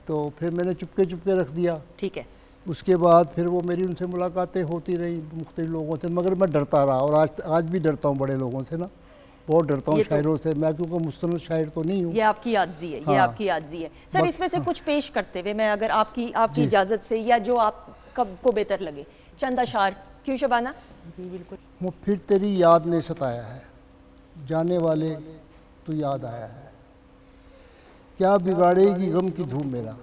तो फिर मैंने चुपके चुपके रख दिया। ठीक है। उसके बाद फिर वो मेरी उनसे मुलाकातें होती रही मुख्तलिफ लोगों से, मगर मैं डरता रहा, और आज भी डरता हूँ बड़े लोगों से ना, बहुत डरता हूँ ये तो- शायरों से। मैं क्योंकि मुस्तनद शायर तो नहीं हूँ। ये आपकी आर्ज़ी है, ये हाँ। आपकी आर्ज़ी है सर। बस- इसमें से कुछ पेश करते हुए मैं, अगर आपकी जी। इजाज़त से, या जो आप कब को बेहतर लगे, चंद अशार। क्यों शबाना? जी बिल्कुल। वो फिर तेरी याद ने सताया है, जाने वाले तू याद आया है, क्या बिगाड़ेगी गम की धूम मेरा,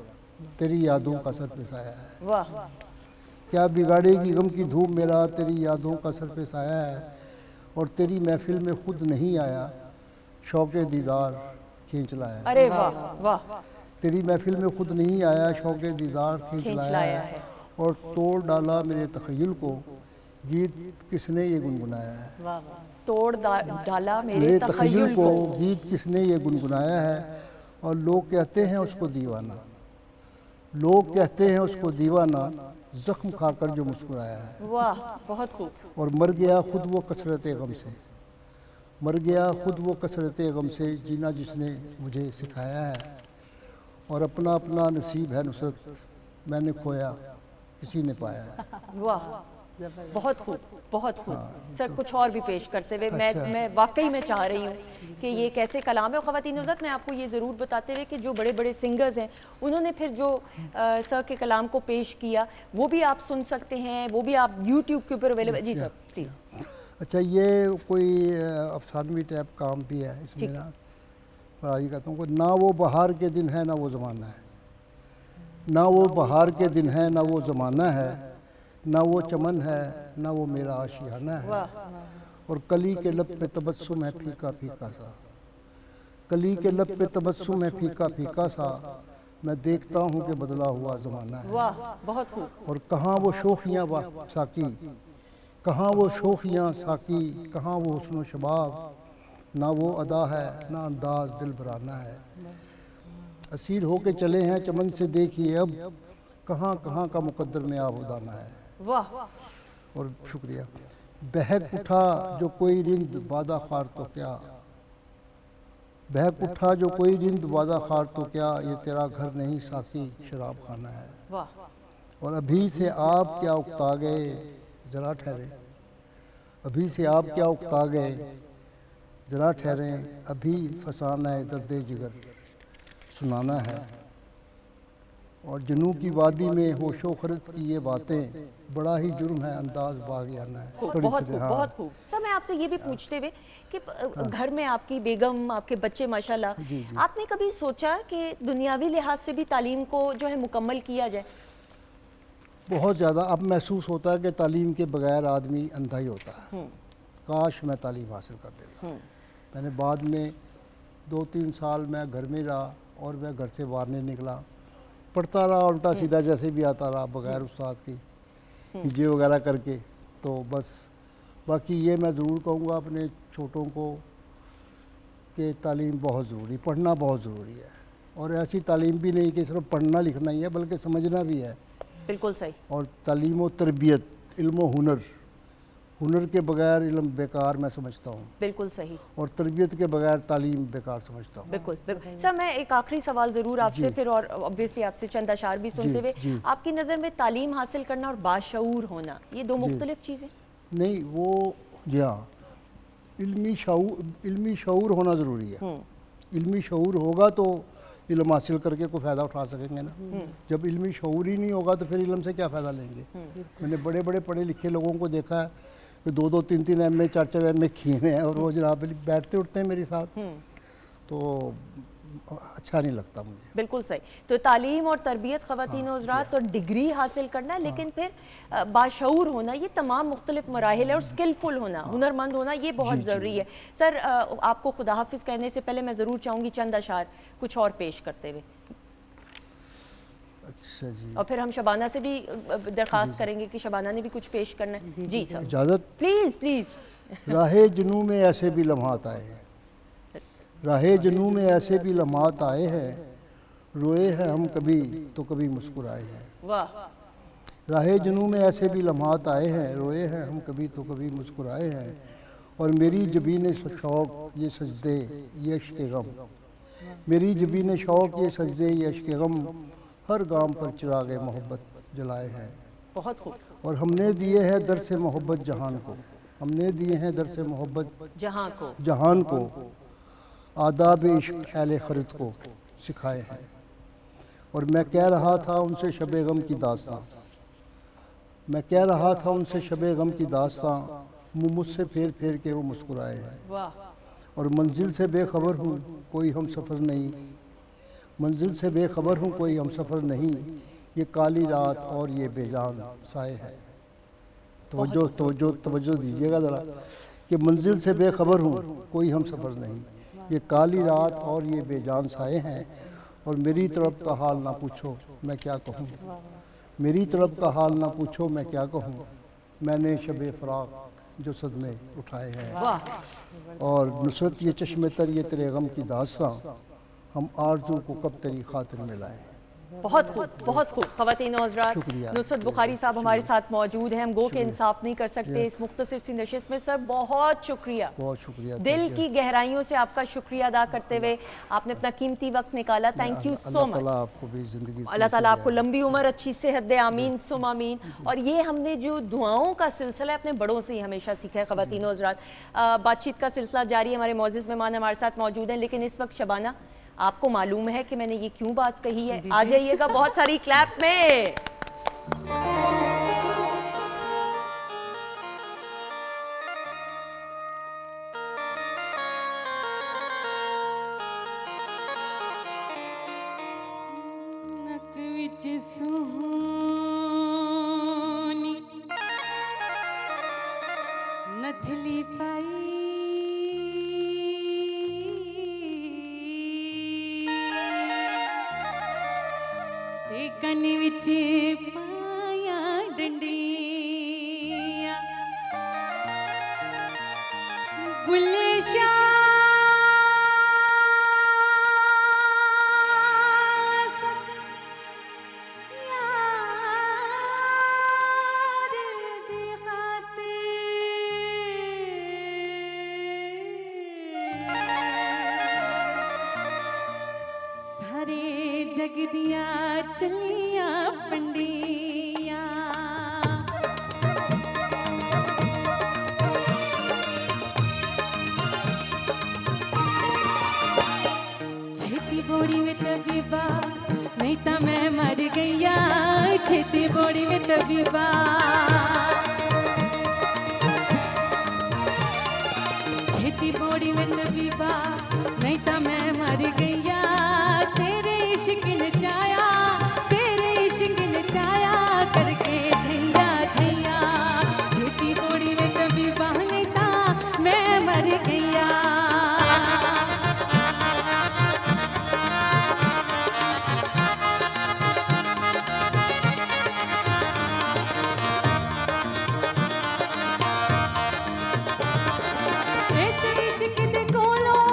तेरी यादों का सर पे साया है। वाह, क्या बिगाड़ेगी गम की धूप मेरा, तेरी यादों का सर पे साया है, और तेरी महफिल में खुद नहीं आया, शौक़े दीदार खींच लाया है। अरे वाह वाह, तेरी महफिल में खुद नहीं आया, शौक़े दीदार खींच खींच लाया लाया है, है। और तोड़ डाला मेरे तख़य्युल को, गीत किसने ये गुनगुनाया है। वाह वाह। तोड़ डाला मेरे मेरे तख़य्युल तख़य्युल को। को, गीत किसने ये गुनगुनाया है, और लोग कहते हैं उसको दीवाना, लोग कहते हैं उसको दीवाना, ज़ख्म खाकर जो मुस्कुराया है। वाह, बहुत खूब। और मर गया खुद वो कसरत गम से, मर गया खुद वो कसरत गम से, जीना जिसने मुझे सिखाया है, और अपना अपना नसीब है नुसरत, मैंने खोया किसी ने पाया है। वाह, बहुत खूब, बहुत खूब। सर कुछ और भी पेश करते हुए, अच्छा। मैं वाकई में चाह रही हूँ कि ये कैसे कलाम है। ख़वातीन हज़रात, मैं आपको ये ज़रूर बताते हुए कि जो बड़े बड़े सिंगर्स हैं, उन्होंने फिर जो सर के कलाम को पेश किया, वो भी आप सुन सकते हैं, वो भी आप यूट्यूब के ऊपर अवेलेबल। Ji sir please. अच्छा, ये कोई अफसानवी टाइप काम भी है इसमें ठीक। ना, पढ़ाई कहता हूँ, ना वो बहार के दिन है ना वो ज़माना है, ना वो बहार के दिन है ना वो ज़माना है, ना वो चमन है ना वो मेरा आशियाना है, और कली के लब पे तबस्सुम है फीका फीका सा, कली के लब पे तबस्सुम है फीका फीका सा, मैं देखता हूँ कि बदला हुआ ज़माना है। वाह, बहुत खूब। और कहाँ वो शोखियाँ साकी, कहाँ वो शोखियाँ साकी, कहाँ वो हुस्न शबाब, ना वो अदा है ना अंदाज दिल बराना है, असीर होके चले हैं चमन से देखिए अब, कहाँ कहाँ का मुकद्दर में आबुदाना है। वाह, और शुक्रिया। बहक उठा जो कोई रिंद वादा खार तो क्या, बहक उठा जो कोई रिंद वादा खार तो क्या, ये तेरा घर नहीं साकी शराब खाना है। वाह, और अभी से आप क्या उकता गए, ज़रा ठहरे, अभी से आप क्या उकता गए, ज़रा ठहरे, अभी फसाना है दर्द जिगर सुनाना है, और जनू की वादी में होशो खरत की ये बातें, बड़ा ही जुर्म है अंदाज बागियाना है। खूब, थोड़ी बहुत सी- खूब, हाँ। बहुत खूब। सर मैं आपसे ये भी पूछते हुए कि घर में आपकी बेगम, आपके बच्चे माशाल्लाह, जी, जी। आपने कभी सोचा कि दुनियावी लिहाज से भी तालीम को जो है मुकम्मल किया जाए? बहुत ज़्यादा अब महसूस होता है कि तालीम के बगैर आदमी अंधा ही होता है। काश मैं तालीम हासिल कर देता। मैंने बाद में 2-3 साल मैं घर में रहा, और मैं घर से बाहर नहीं निकला, पढ़ता रहा उल्टा सीधा जैसे भी आता रहा, बगैर उस्ताद की चीज़ें वगैरह करके। तो बस बाकी ये मैं ज़रूर कहूँगा अपने छोटों को कि तालीम बहुत ज़रूरी, पढ़ना बहुत ज़रूरी है, और ऐसी तालीम भी नहीं कि सिर्फ पढ़ना लिखना ही है, बल्कि समझना भी है। बिल्कुल सही। और तालीम व तरबियत, इल्म व हुनर, हुनर के बगैर इल्म बेकार मैं समझता हूँ, बिल्कुल सही। और तरबियत के बगैर तालीम बेकार समझता हूँ। बिल्कुल, बिल्कुल। सर मैं एक आखिरी सवाल ज़रूर आपसे, फिर और ऑब्वियसली आपसे चंद अशार भी सुनते हुए, जी। आपकी नज़र में तालीम हासिल करना और बाशऊर होना, ये दो मुख्तलिफ चीज़ें? नहीं, वो जी हाँ, इल्मी शऊर होना ज़रूरी है। इल्मी शऊर होगा तो इल्म हासिल करके कोई फ़ायदा उठा सकेंगे ना। जब इल्मी शऊर ही नहीं होगा तो फिर इल्म से क्या फ़ायदा लेंगे। मैंने बड़े बड़े पढ़े लिखे लोगों को देखा है कि 2-2, 3-3 MA 4-4 MA किए हुए हैं और वो जनाब बैठते उठते हैं मेरे साथ, तो अच्छा नहीं लगता मुझे। बिल्कुल सही। तो तालीम और तरबियत ख़वातीन और हज़रात और डिग्री हासिल करना, लेकिन फिर बाशऊर होना, ये तमाम मुख्तलिफ मराहिल है, और स्किलफुल होना, हुनरमंद होना, ये बहुत ज़रूरी है। सर आपको खुदा हाफिज़ कहने से पहले मैं ज़रूर चाहूँगी चंद अशार कुछ और पेश करते हुए। अच्छा जी। और फिर हम शबाना से भी दरख्वास्त करेंगे कि शबाना ने भी कुछ पेश करना है। जी सर, इजाज़त। Please please. राहे जुनू में ऐसे भी लम्हात आए हैं, राहे जुनू में ऐसे भी लम्हात आए हैं, रोए हैं हम कभी तो कभी मुस्कुराए हैं। वाह। राहे जुनू में ऐसे भी लम्हात आए हैं, रोए हैं हम कभी तो कभी मुस्कुराए हैं, और मेरी जबीन शौक़ ये सजदे ये इश्क़ गम, मेरी जबीन शौक़ ये सजदे ये इश्क़ गम, हर गाम पर चिरागे मोहब्बत जलाए हैं। बहुत खूब। और हमने दिए हैं दर से मोहब्बत जहान को, हमने दिए हैं दर से मोहब्बत जहान को, आदाब इश्क अहले खरीद को सिखाए हैं। और मैं कह रहा था उनसे शबे गम की दास्तां, मैं कह रहा था उनसे शबे गम की दास्तां, मुँह मुझसे फेर फेर के वो मुस्कुराए हैं। वाह। और मंजिल से बेखबर हूँ कोई हम सफ़र नहीं, मंजिल से बेखबर हूँ कोई हम सफ़र नहीं, ये काली रात और ये बेजान साए है। तवज्जो दीजिएगा ज़रा कि मंजिल से बेखबर हूँ कोई हम सफ़र नहीं, ये काली रात और ये बेजान साए हैं, और मेरी तरफ का हाल ना पूछो मैं क्या कहूँ, मेरी तरफ का हाल ना पूछो मैं क्या कहूँ, मैंने शबे फ़राक़ जो सदमे उठाए हैं। और नुसरत ये चश्मे तर ये तेरे गम की दास्तां, हम आरज़ू को कब तेरी खातिर में लाए। बहुत खूब, बहुत खूब। ख़वातीन और हज़रात, नुसरत बुखारी साहब हमारे साथ मौजूद हैं। हम गो के इंसाफ नहीं कर सकते इस मुख्तसर सी नशिस्त में। सर बहुत शुक्रिया, बहुत शुक्रिया, दिल की गहराइयों से आपका शुक्रिया अदा करते हुए आपने अपना कीमती वक्त निकाला। Thank you so much. आपको भी ज़िंदगी, अल्लाह ताला आपको लंबी उम्र, अच्छी सेहत दे, आमीन सुम आमीन। और ये हमने जो दुआओं का सिलसिला है अपने बड़ों से ही हमेशा सीखा है। ख़वातीन और हज़रात, बातचीत का सिलसिला जारी है। हमारे मौजूद मेहमान हमारे साथ मौजूद हैं, लेकिन इस वक्त शबाना आपको मालूम है कि मैंने ये क्यों बात कही है। आ जाइएगा बहुत सारी क्लैप में। नक विच सोहनी नथली पाई, कन विच पाया डंडियां, गुले शाह जग दिया चलिया पंडिया, छेती बोड़ी में तबीबा नहीं तो मैं मर गया, छेती बोड़ी में तबीबा, छेती बोड़ी में तबीबा नहीं तो मैं मर गया, तेरे इश्क नचाया, तेरे इश्क नचाया करके धैया धैया, छेती बोड़ी में तबीबा नहीं था मैं मर गया। ऐसे इश्क दे कोलों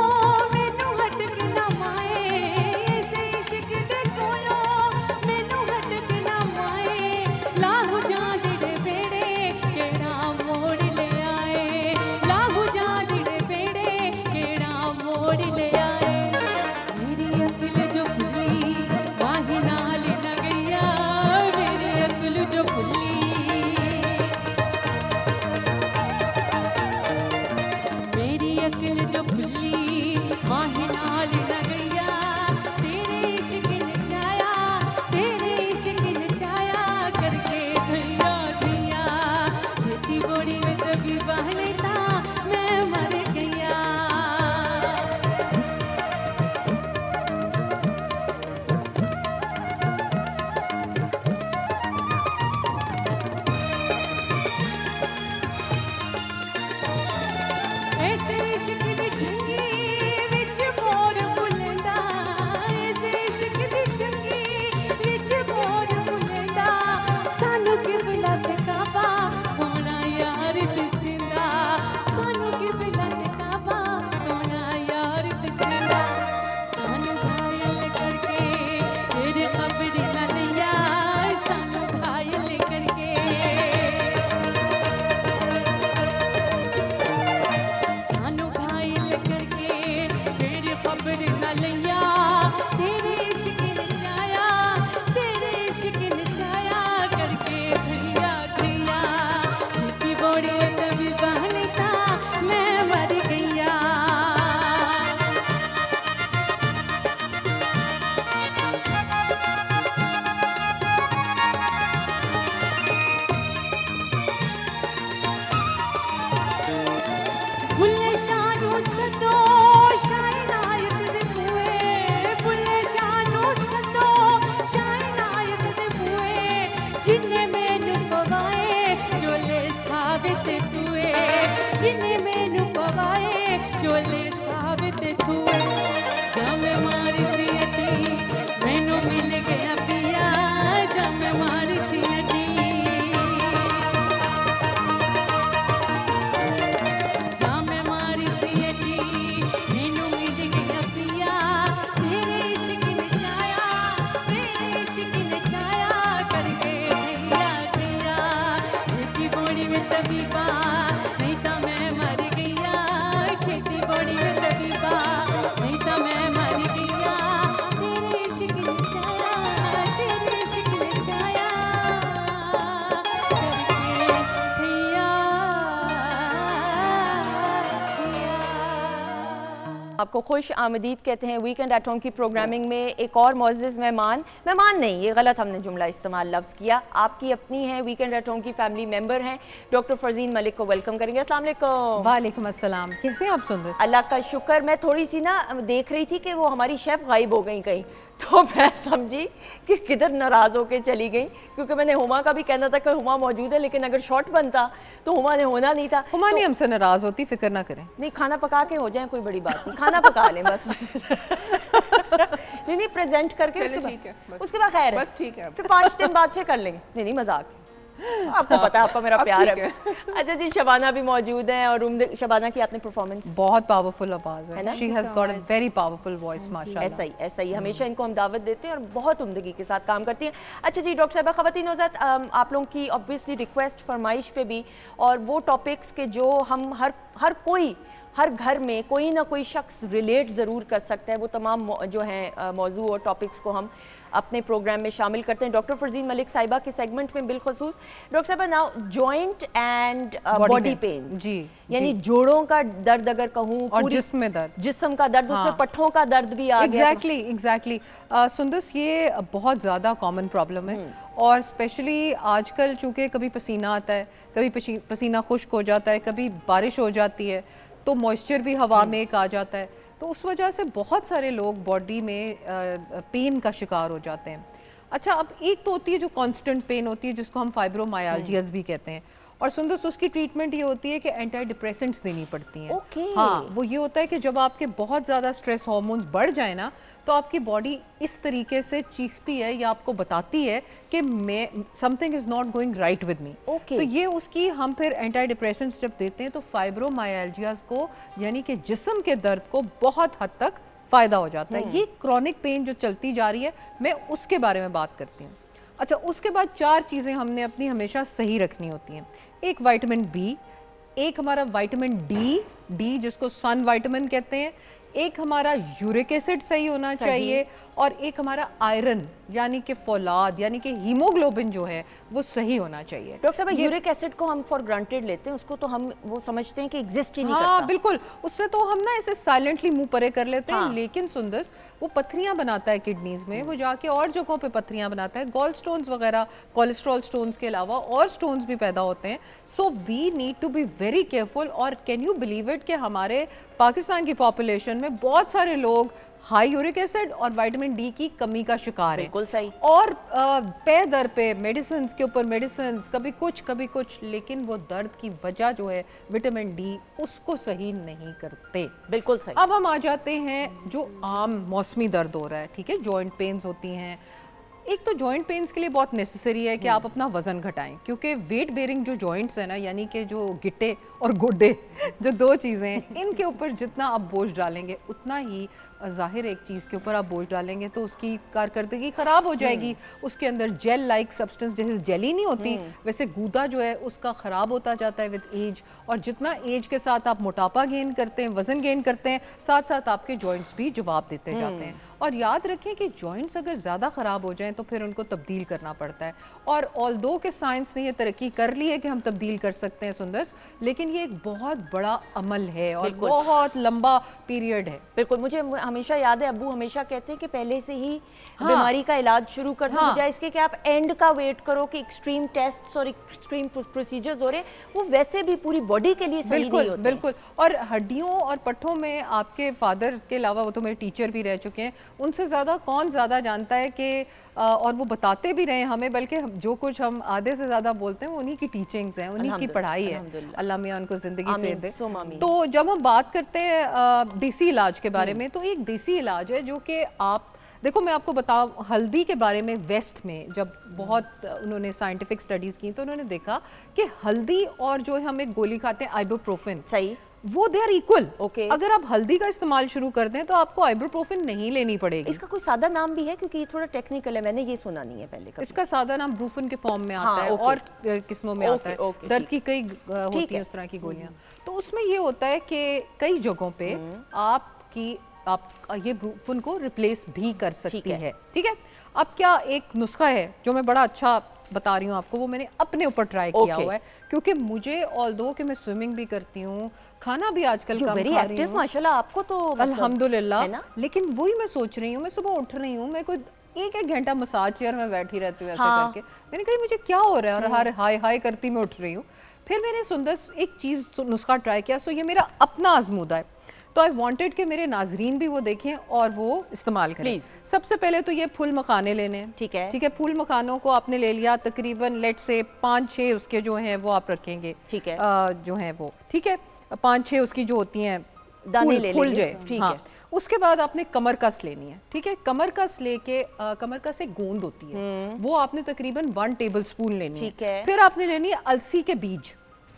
सदो शायनायत दे बूए बुले शानू सदो शायनायत दे बूए जिन्ने मैनू पवाए चोले साबित सुए जिन्ने मैनू पवाए चोले साबित सुए जब मारी सी अटी मैनू मिल गया पिया जब मारी सी अटी जब मारी सी अटी मैनू मिल गया पिया तेरे इश्क ने छाया तेरे इश्क ने छाया करके भैया भैया छेती बोड़ी में तबीबा नहीं तो मैं मर गया छेती बोड़ी में तबीबा नहीं तो मैं मर गया तेरे इश्क ने छाया तेरे इश्क ने छाया करके भैया आपको खुश आमदीद कहते हैं वीकेंड एट होम की प्रोग्रामिंग में एक और मोअज़्ज़िज़ मेहमान नहीं, ये गलत हमने जुमला इस्तेमाल लफ्ज़ किया, आपकी अपनी हैं वीकेंड एट होम की फैमिली मेंबर हैं, डॉक्टर फरजीन मलिक को वेलकम करेंगे। अस्सलाम वालेकुम। वालेकुम अस्सलाम, कैसे हैं आप सुंदर? अल्लाह का शुक्र। मैं थोड़ी सी ना देख रही थी कि वो हमारी शेफ़ गायब हो गई कहीं, तो मैं समझी कि किधर नाराज़ होकर चली गई, क्योंकि मैंने हुमा का भी कहना था कि हुमा मौजूद है, लेकिन अगर शॉट बनता तो हुमा ने होना नहीं था। हुमा नहीं हमसे नाराज़ होती, फिक्र ना करें। नहीं, खाना पका के हो जाए कोई बड़ी बात नहीं, खाना पका लें बस। नहीं प्रेजेंट करके चलिए, उसके ठीक है, बाद बस। उसके बाद खैर बस ठीक है। फिर 5 दिन बाद फिर कर लेंगे। नहीं मजाक, आपको पता है आपका मेरा अब प्यार ठीक है। अच्छा जी, शबाना भी मौजूद है और शबाना की आपने परफॉर्मेंस बहुत पावरफुल आवाज़ है है ना? She has got a very powerful voice माशाल्लाह। ऐसा ही हमेशा इनको हम दावत देते हैं और बहुत उम्दगी के साथ काम करती हैं। अच्छा जी डॉक्टर साहबा, ख़वातीन नौज़ात, आप लोगों की ऑब्वियसली रिक्वेस्ट फरमाइश पे भी, और वो टॉपिक्स के जो हम हर घर में कोई ना कोई शख्स रिलेट ज़रूर कर सकता है, वो तमाम जो हैं मौजू और टॉपिक्स को हम अपने प्रोग्राम में शामिल करते हैं। डॉक्टर फरजीन मलिक साहिबा के सेगमेंट में बिलखसूस। डॉक्टर साहिबा, now joint and body pains, जी, यानी जोड़ों का दर्द अगर कहूँ, और जिस्म में दर्द, जिस्म का दर्द, उसमें पट्ठों का दर्द भी आ गया। एग्जैक्टली सुंदस, ये बहुत ज़्यादा कॉमन प्रॉब्लम है, और स्पेशली आजकल चूँकि कभी पसीना आता है, कभी पसीना खुश्क हो जाता है, कभी बारिश हो जाती है, तो मॉइस्चर भी हवा में एक आ जाता है, तो उस वजह से बहुत सारे लोग बॉडी में पेन का शिकार हो जाते हैं। अच्छा, अब एक तो होती है जो कांस्टेंट पेन होती है, जिसको हम फाइब्रोमाइल्जियाज भी कहते हैं, और सुंदर उसकी ट्रीटमेंट ये होती है कि एंटी डिप्रेसेंट्स देनी पड़ती हैं। हाँ, वो ये होता है कि जब आपके बहुत ज़्यादा स्ट्रेस हार्मोन्स बढ़ जाए ना, तो आपकी बॉडी इस तरीके से चीखती है या आपको बताती है कि मैं something is not going right with me. तो ये उसकी हम फिर एंटी डिप्रेसेंट्स जब देते हैं तो फाइब्रोमाइल्जियाज को, यानी कि जिस्म के दर्द को बहुत हद तक फ़ायदा हो जाता है। ये क्रॉनिक पेन जो चलती जा रही है, मैं उसके बारे में बात करती हूँ। अच्छा, उसके बाद 4 चीज़ें हमने अपनी हमेशा सही रखनी होती हैं। एक विटामिन बी, एक हमारा विटामिन डी जिसको सन विटामिन कहते हैं, एक हमारा यूरिक एसिड सही होना चाहिए, और एक हमारा आयरन यानी कि फौलाद यानी कि हीमोग्लोबिन जो है वो सही होना चाहिए। डॉक्टर साहब, यूरिक एसिड को हम फॉर ग्रांटेड लेते हैं, उसको तो हम वो समझते हैं कि एग्जिस्ट ही नहीं करता। हाँ बिल्कुल, उससे तो हम ना ऐसे साइलेंटली मुंह परे कर लेते हैं, लेकिन सुंदर वो पथरियां बनाता है किडनीज में, वो जाके और जगहों पे पथरियां बनाता है, गॉल स्टोन्स वगैरह, कोलेस्ट्रॉल स्टोन्स के अलावा और स्टोन्स भी पैदा होते हैं। So we need to be very careful. और कैन यू बिलीव इट कि हमारे पाकिस्तान की पॉपुलेशन में बहुत सारे लोग हाई यूरिक एसिड और विटामिन डी की कमी का शिकार है। बिल्कुल सही। और पे दर पे मेडिसिन के ऊपर मेडिसिन, कभी कुछ, लेकिन वो दर्द की वजह जो है विटामिन डी, उसको सही नहीं करते। बिल्कुल सही। अब हम आ जाते हैं जो आम मौसमी दर्द हो रहा है, ठीक है, जॉइंट पेन्स होती हैं। एक तो जॉइंट पेन्स के लिए बहुत नेसेसरी है कि आप अपना वजन घटाएं, क्योंकि वेट बेयरिंग जो जॉइंट्स है ना, यानी कि जो गिट्टे और गुड्डे, जो 2 चीज़ें हैं, इनके ऊपर जितना आप बोझ डालेंगे उतना ही ज़ाहिर एक चीज़ के ऊपर आप बोझ डालेंगे तो उसकी कारकर्दगी ख़राब हो जाएगी। उसके अंदर जेल लाइक सब्सटेंस, जैसे जेली नहीं होती वैसे गूदा जो है उसका ख़राब होता जाता है विद एज। और जितना एज के साथ आप मोटापा गेन करते हैं, वज़न गेन करते हैं, साथ साथ आपके जॉइंट्स भी जवाब देते जाते हैं। और याद रखें कि जॉइंट्स अगर ज़्यादा ख़राब हो जाएं तो फिर उनको तब्दील करना पड़ता है। और ऑल्दो के साइंस ने ये तरक्की कर ली है कि हम तब्दील कर सकते हैं सुंदर, लेकिन ये एक बहुत बड़ा अमल है और बहुत लंबा पीरियड है। बिल्कुल, मुझे हमेशा याद है अब्बू हमेशा कहते हैं कि पहले से ही बीमारी का इलाज शुरू कर दो, बजाय इसके कि आप एंड का वेट करो कि एक्सट्रीम टेस्ट्स और एक्सट्रीम प्रोसीजर्स हो रहे, वो वैसे भी पूरी बॉडी के लिए सही नहीं होते। बिल्कुल। और हड्डियों और पट्ठों में आपके फादर के अलावा, वो तो मेरे टीचर भी रह चुके हैं, उनसे ज़्यादा कौन ज़्यादा जानता है कि और वो बताते भी रहे हमें, बल्कि जो कुछ हम आधे से ज़्यादा बोलते हैं वो उन्हीं की टीचिंग्स हैं, उन्हीं की पढ़ाई है। अल्लाह मियां उनको ज़िंदगी से दे। तो जब हम बात करते हैं देसी इलाज के बारे में, तो एक देसी इलाज है जो कि आप देखो, मैं आपको बताऊं, हल्दी के बारे में वेस्ट में जब बहुत उन्होंने साइंटिफिक स्टडीज़ की तो उन्होंने देखा कि हल्दी और जो हम एक गोली खाते हैं आइबुप्रोफेन, सही, वो दे आर इक्वल। ओके, अगर आप हल्दी का इस्तेमाल शुरू कर दें तो आपको आइबुप्रोफेन नहीं लेनी पड़ेगी। इसका कोई सादा नाम भी है क्योंकि ये थोड़ा टेक्निकल है, मैंने ये सुना नहीं है पहले कभी। इसका सादा नाम ब्रूफन के फॉर्म में आता है और किस्मों में आता है, दर्द की कई होती है उस तरह की गोलियां। तो उसमें ये होता है कि कई जगहों पे आप ये ब्रूफन को रिप्लेस भी कर सकती है। ठीक है, अब क्या एक नुस्खा है जो मैं बड़ा अच्छा बता रही हूँ आपको, वो मैंने अपने ऊपर ट्राई किया हुआ है, क्योंकि मुझे ऑल्दो कि मैं स्विमिंग भी करती हूँ, खाना भी आजकल कम खा रही हूँ माशाल्लाह, आपको तो अल्हम्दुलिल्लाह, लेकिन वही मैं सोच रही हूँ, मैं सुबह उठ रही हूँ, मैं कोई एक घंटा मसाज चेयर में बैठी रहती हूँ ऐसे करके, मैंने कहा मुझे क्या हो रहा है, और हर हाय हाय करती मैं उठ रही हूँ। फिर मैंने सुंदर एक चीज़ नुस्खा ट्राई किया, सो ये मेरा अपना आजमूदा है, तो आई वांटेड कि मेरे नाजरीन भी वो देखें और वो इस्तेमाल करें। सबसे पहले तो ये फूल मखाने लेने हैं। ठीक है, फूल मखानों को आपने ले लिया, तकरीबन लेट से 5-6 उसके जो हैं वो आप रखेंगे, ठीक है, जो हैं वो, ठीक है, 5-6 उसकी जो होती हैं दाने ले लेंगे, ठीक है। उसके बाद आपने कमर कस लेनी है, ठीक है, कमर कस लेके कमर कस एक गोंद होती है, वो आपने तकरीबन 1 टेबल स्पून लेनी है, ठीक है। फिर आपने लेनी है अलसी के बीज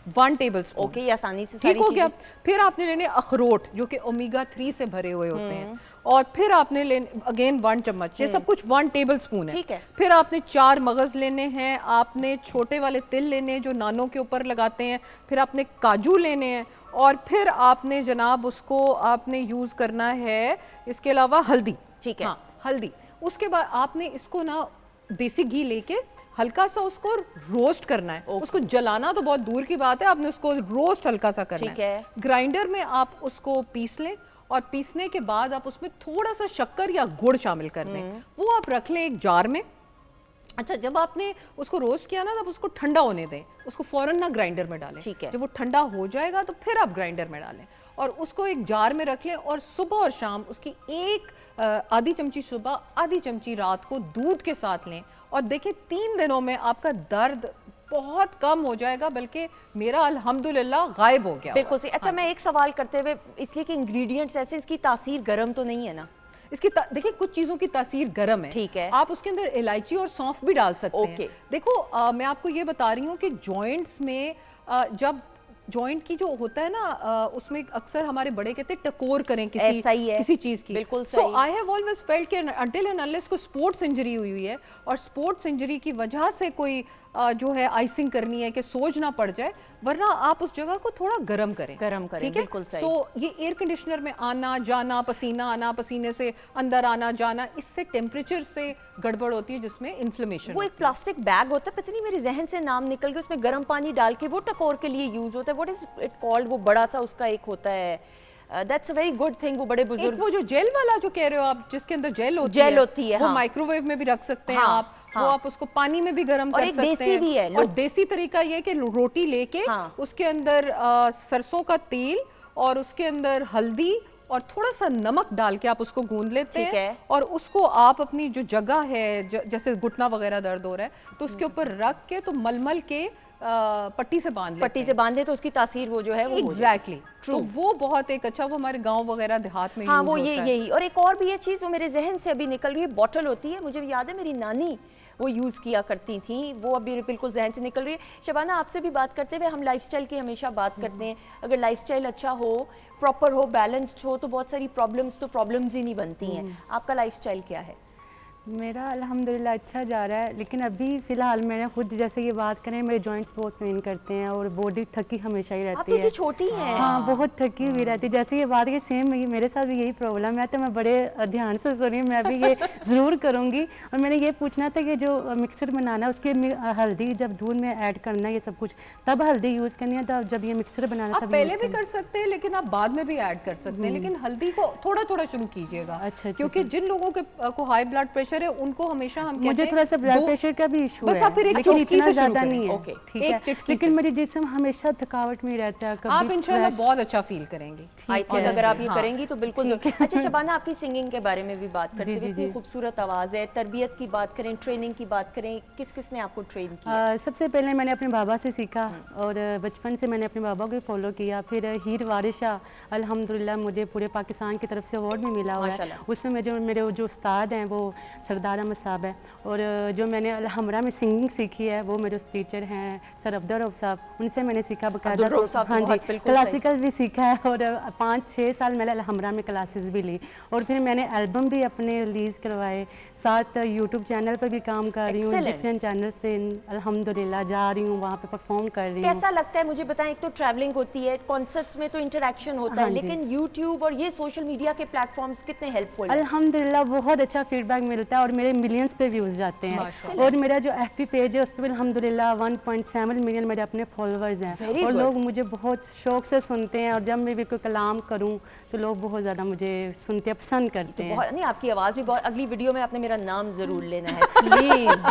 1 टेबल स्पून, ओके, आसानी से ठीक हो गया। फिर आपने लेने अखरोट जो कि ओमेगा 3 से भरे हुए होते हैं, और फिर आपने लेने अगेन 1 चम्मच, ये सब कुछ 1 टेबल स्पून है, ठीक है। फिर आपने 4 मगज लेने हैं, आपने छोटे वाले तिल लेने हैं जो नानों के ऊपर लगाते हैं, फिर आपने काजू लेने हैं, और फिर आपने जनाब उसको आपने यूज करना है, इसके अलावा हल्दी, ठीक है, हल्दी। उसके बाद आपने इसको ना देसी घी लेके हल्का सा उसको रोस्ट करना है, उसको जलाना तो बहुत दूर की बात है, आपने उसको रोस्ट हल्का सा करना है। ग्राइंडर में आप उसको पीस लें, और पीसने के बाद आप उसमें थोड़ा सा शक्कर या गुड़ शामिल कर लें, वो आप रख लें एक जार में। अच्छा, जब आपने उसको रोस्ट किया ना, तब उसको ठंडा होने दें, उसको फौरन ना ग्राइंडर में डालें, ठीक है। जब वो ठंडा हो जाएगा तो फिर आप ग्राइंडर में डालें और उसको एक जार में रख लें, और सुबह और शाम उसकी आधी चमची सुबह, आधी चमची रात को दूध के साथ लें, और देखिए 3 दिनों में आपका दर्द बहुत कम हो जाएगा, बल्कि मेरा अल्हम्दुलिल्लाह गायब हो गया। बिल्कुल सही। अच्छा, मैं एक सवाल करते हुए, इसलिए कि इंग्रेडिएंट्स ऐसे, इसकी तासीर गर्म तो नहीं है ना? इसकी देखिए कुछ चीजों की तासीर गर्म है, ठीक है, आप उसके अंदर इलायची और सौंफ भी डाल सकते हैं। देखो मैं आपको ये बता रही हूँ कि जॉइंट्स में जब जॉइंट की जो होता है ना, उसमें अक्सर हमारे बड़े कहते हैं टकोर करें किसी चीज की, बिल्कुल सही। सो आई हैव ऑलवेज फेल्ट कि अंटिल एंड अनलेस को स्पोर्ट्स इंजरी हुई है, और स्पोर्ट्स इंजरी की वजह से कोई जो है आइसिंग करनी है कि सोज ना पड़ जाए, वरना आप उस जगह को थोड़ा गर्म करें, बिल्कुल सही। सो ये एयर कंडीशनर में आना जाना, पसीना आना, पसीने से अंदर आना जाना, इससे टेम्परेचर से गड़बड़ होती है, जिसमें इन्फ्लेमेशन। वो एक प्लास्टिक बैग होता है, पता नहीं मेरे जहन से नाम निकल गया, उसमें गर्म पानी डाल के वो टकोर के लिए यूज होता है, व्हाट इज इट कॉल्ड, वो बड़ा सा उसका एक होता है, that's a very good thing. वो बड़े बुजुर्ग, वो जो जेल वाला जो कह रहे हो आप, जिसके अंदर जेल होती है, वो माइक्रोवेव में भी रख सकते हैं आप, वो आप उसको पानी में भी गर्म कर सकते हैं। देसी भी है, और देसी तरीका ये कि रोटी लेके उसके अंदर सरसों का तेल और उसके अंदर हल्दी और थोड़ा सा नमक डाल के आप उसको गूंद लेते हैं, और उसको आप अपनी जो जगह है, जैसे घुटना वगैरह दर्द हो रहा है, तो उसके ऊपर रख के तो मलमल के पट्टी से बांध ले, तो उसकी तासीर वो जो है वो एग्जैक्टली तो वो बहुत एक अच्छा, वो हमारे गांव वगैरह देहात में यूज होता है। यही। और एक और भी ये चीज़ वो मेरे जहन से अभी निकल रही है, बॉटल होती है, मुझे याद है मेरी नानी वो यूज़ किया करती थी, वो अभी बिल्कुल जहन से निकल रही है। शबाना, आपसे भी बात करते हुए हम लाइफस्टाइल की हमेशा बात करते हैं, अगर लाइफस्टाइल अच्छा हो, प्रॉपर हो, बैलेंस्ड हो, तो बहुत सारी प्रॉब्लम्स ही नहीं बनती हैं। आपका लाइफस्टाइल क्या है? मेरा अल्हम्दुलिल्लाह अच्छा जा रहा है, लेकिन अभी फ़िलहाल मैंने खुद जैसे ये बात करें, मेरे जॉइंट्स बहुत पेन करते हैं और बॉडी थकी हमेशा ही आप रहती तो है। छोटी हैं। हाँ, बहुत थकी हुई रहती है। जैसे ये बात है, सेम मेरे साथ भी यही प्रॉब्लम है, तो मैं बड़े ध्यान से सुनी, मैं भी ये ज़रूर करूँगी। और मैंने ये पूछना था कि जो मिक्सचर बनाना है उसके हल्दी जब दूध में ऐड करना है ये सब कुछ, तब हल्दी यूज़ करनी है, तब जब ये मिक्सचर बनाना आप तब पहले use भी करना है? कर सकते हैं, लेकिन आप बाद में भी ऐड कर सकते हैं, लेकिन हल्दी को थोड़ा थोड़ा शुरू कीजिएगा। अच्छा, क्योंकि जिन लोगों को हाई ब्लड प्रेशर है उनको हमेशा हम कहते मुझे हैं थोड़ा सा ब्लड प्रेशर का भी इशू बस है, आप फिर एक लेकिन चुटकी इतना से शुरू ज़्यादा करें। नहीं है। ओके, ठीक एक है, चुटकी लेकिन से। मेरी जिस्म हमेशा थकावट में ही रहता है। आप कभी इंशाल्लाह fresh- बहुत अच्छा फील करेंगी। आई थिंक अगर आप ये हाँ। करेंगी तो बिल्कुल अच्छा शबाना, आपकी सिंगिंग के बारे में भी बात करते जी, हुए, जी, इतनी जी। खूबसूरत आवाज़ है, तरबियत की बात करें, ट्रेनिंग की बात करें, किस किस ने आपको ट्रेन किया? सबसे पहले मैंने अपने बाबा से सीखा और बचपन से मैंने अपने बाबा को फॉलो किया। फिर हीर वारिशा अल्हम्दुलिल्लाह मुझे पूरे पाकिस्तान की तरफ से अवार्ड भी मिला हुआ है। माशाल्लाह। उसमें मेरे जो उस्ताद हैं वो सरदार अहमद साहब हैं, और जो मैंने अलहमरा में सिंगिंग सीखी है वो मेरे टीचर हैं सर अब्दुल रऊफ साहब, उनसे मैंने सीखा बकायदा। अब्दुल रऊफ साहब तो हाँ जी, बहुत बिल्कुल क्लासिकल भी सीखा है और 5-6 साल मैंने अलहमरा में क्लासेस भी ली, और फिर मैंने एल्बम भी अपने रिलीज़ करवाए। साथ यूट्यूब चैनल पर भी काम कर रही हूँ, Excellent. डिफरेंट चैनल्स पे अल्हम्दुलिल्लाह जा रही हूँ, वहाँ पे परफॉर्म कर रही हूँ। कैसा लगता है मुझे बताएं? एक तो ट्रैवलिंग होती है, कॉन्सर्ट्स में तो इंटरेक्शन होता है, हाँ जी। लेकिन यूट्यूब और ये सोशल मीडिया के प्लेटफॉर्म्स कितने हेल्पफुल हैं? अल्हम्दुलिल्लाह बहुत अच्छा फीडबैक मिलता है और मेरे मिलियंस पे व्यूज़ जाते हैं। और मेरा जो एफपी पेज है उस पर भी अल्हम्दुलिल्लाह 1.7 मिलियन मेरे अपने फॉलोअर्स हैं। Very और good. लोग मुझे बहुत शौक से सुनते हैं, और जब मैं भी कोई कलाम करूं तो लोग बहुत ज़्यादा मुझे सुनते हैं, पसंद करते हैं। बहुत नहीं, आपकी आवाज़ भी बहुत, अगली वीडियो में आपने मेरा नाम जरूर लेना है प्लीज।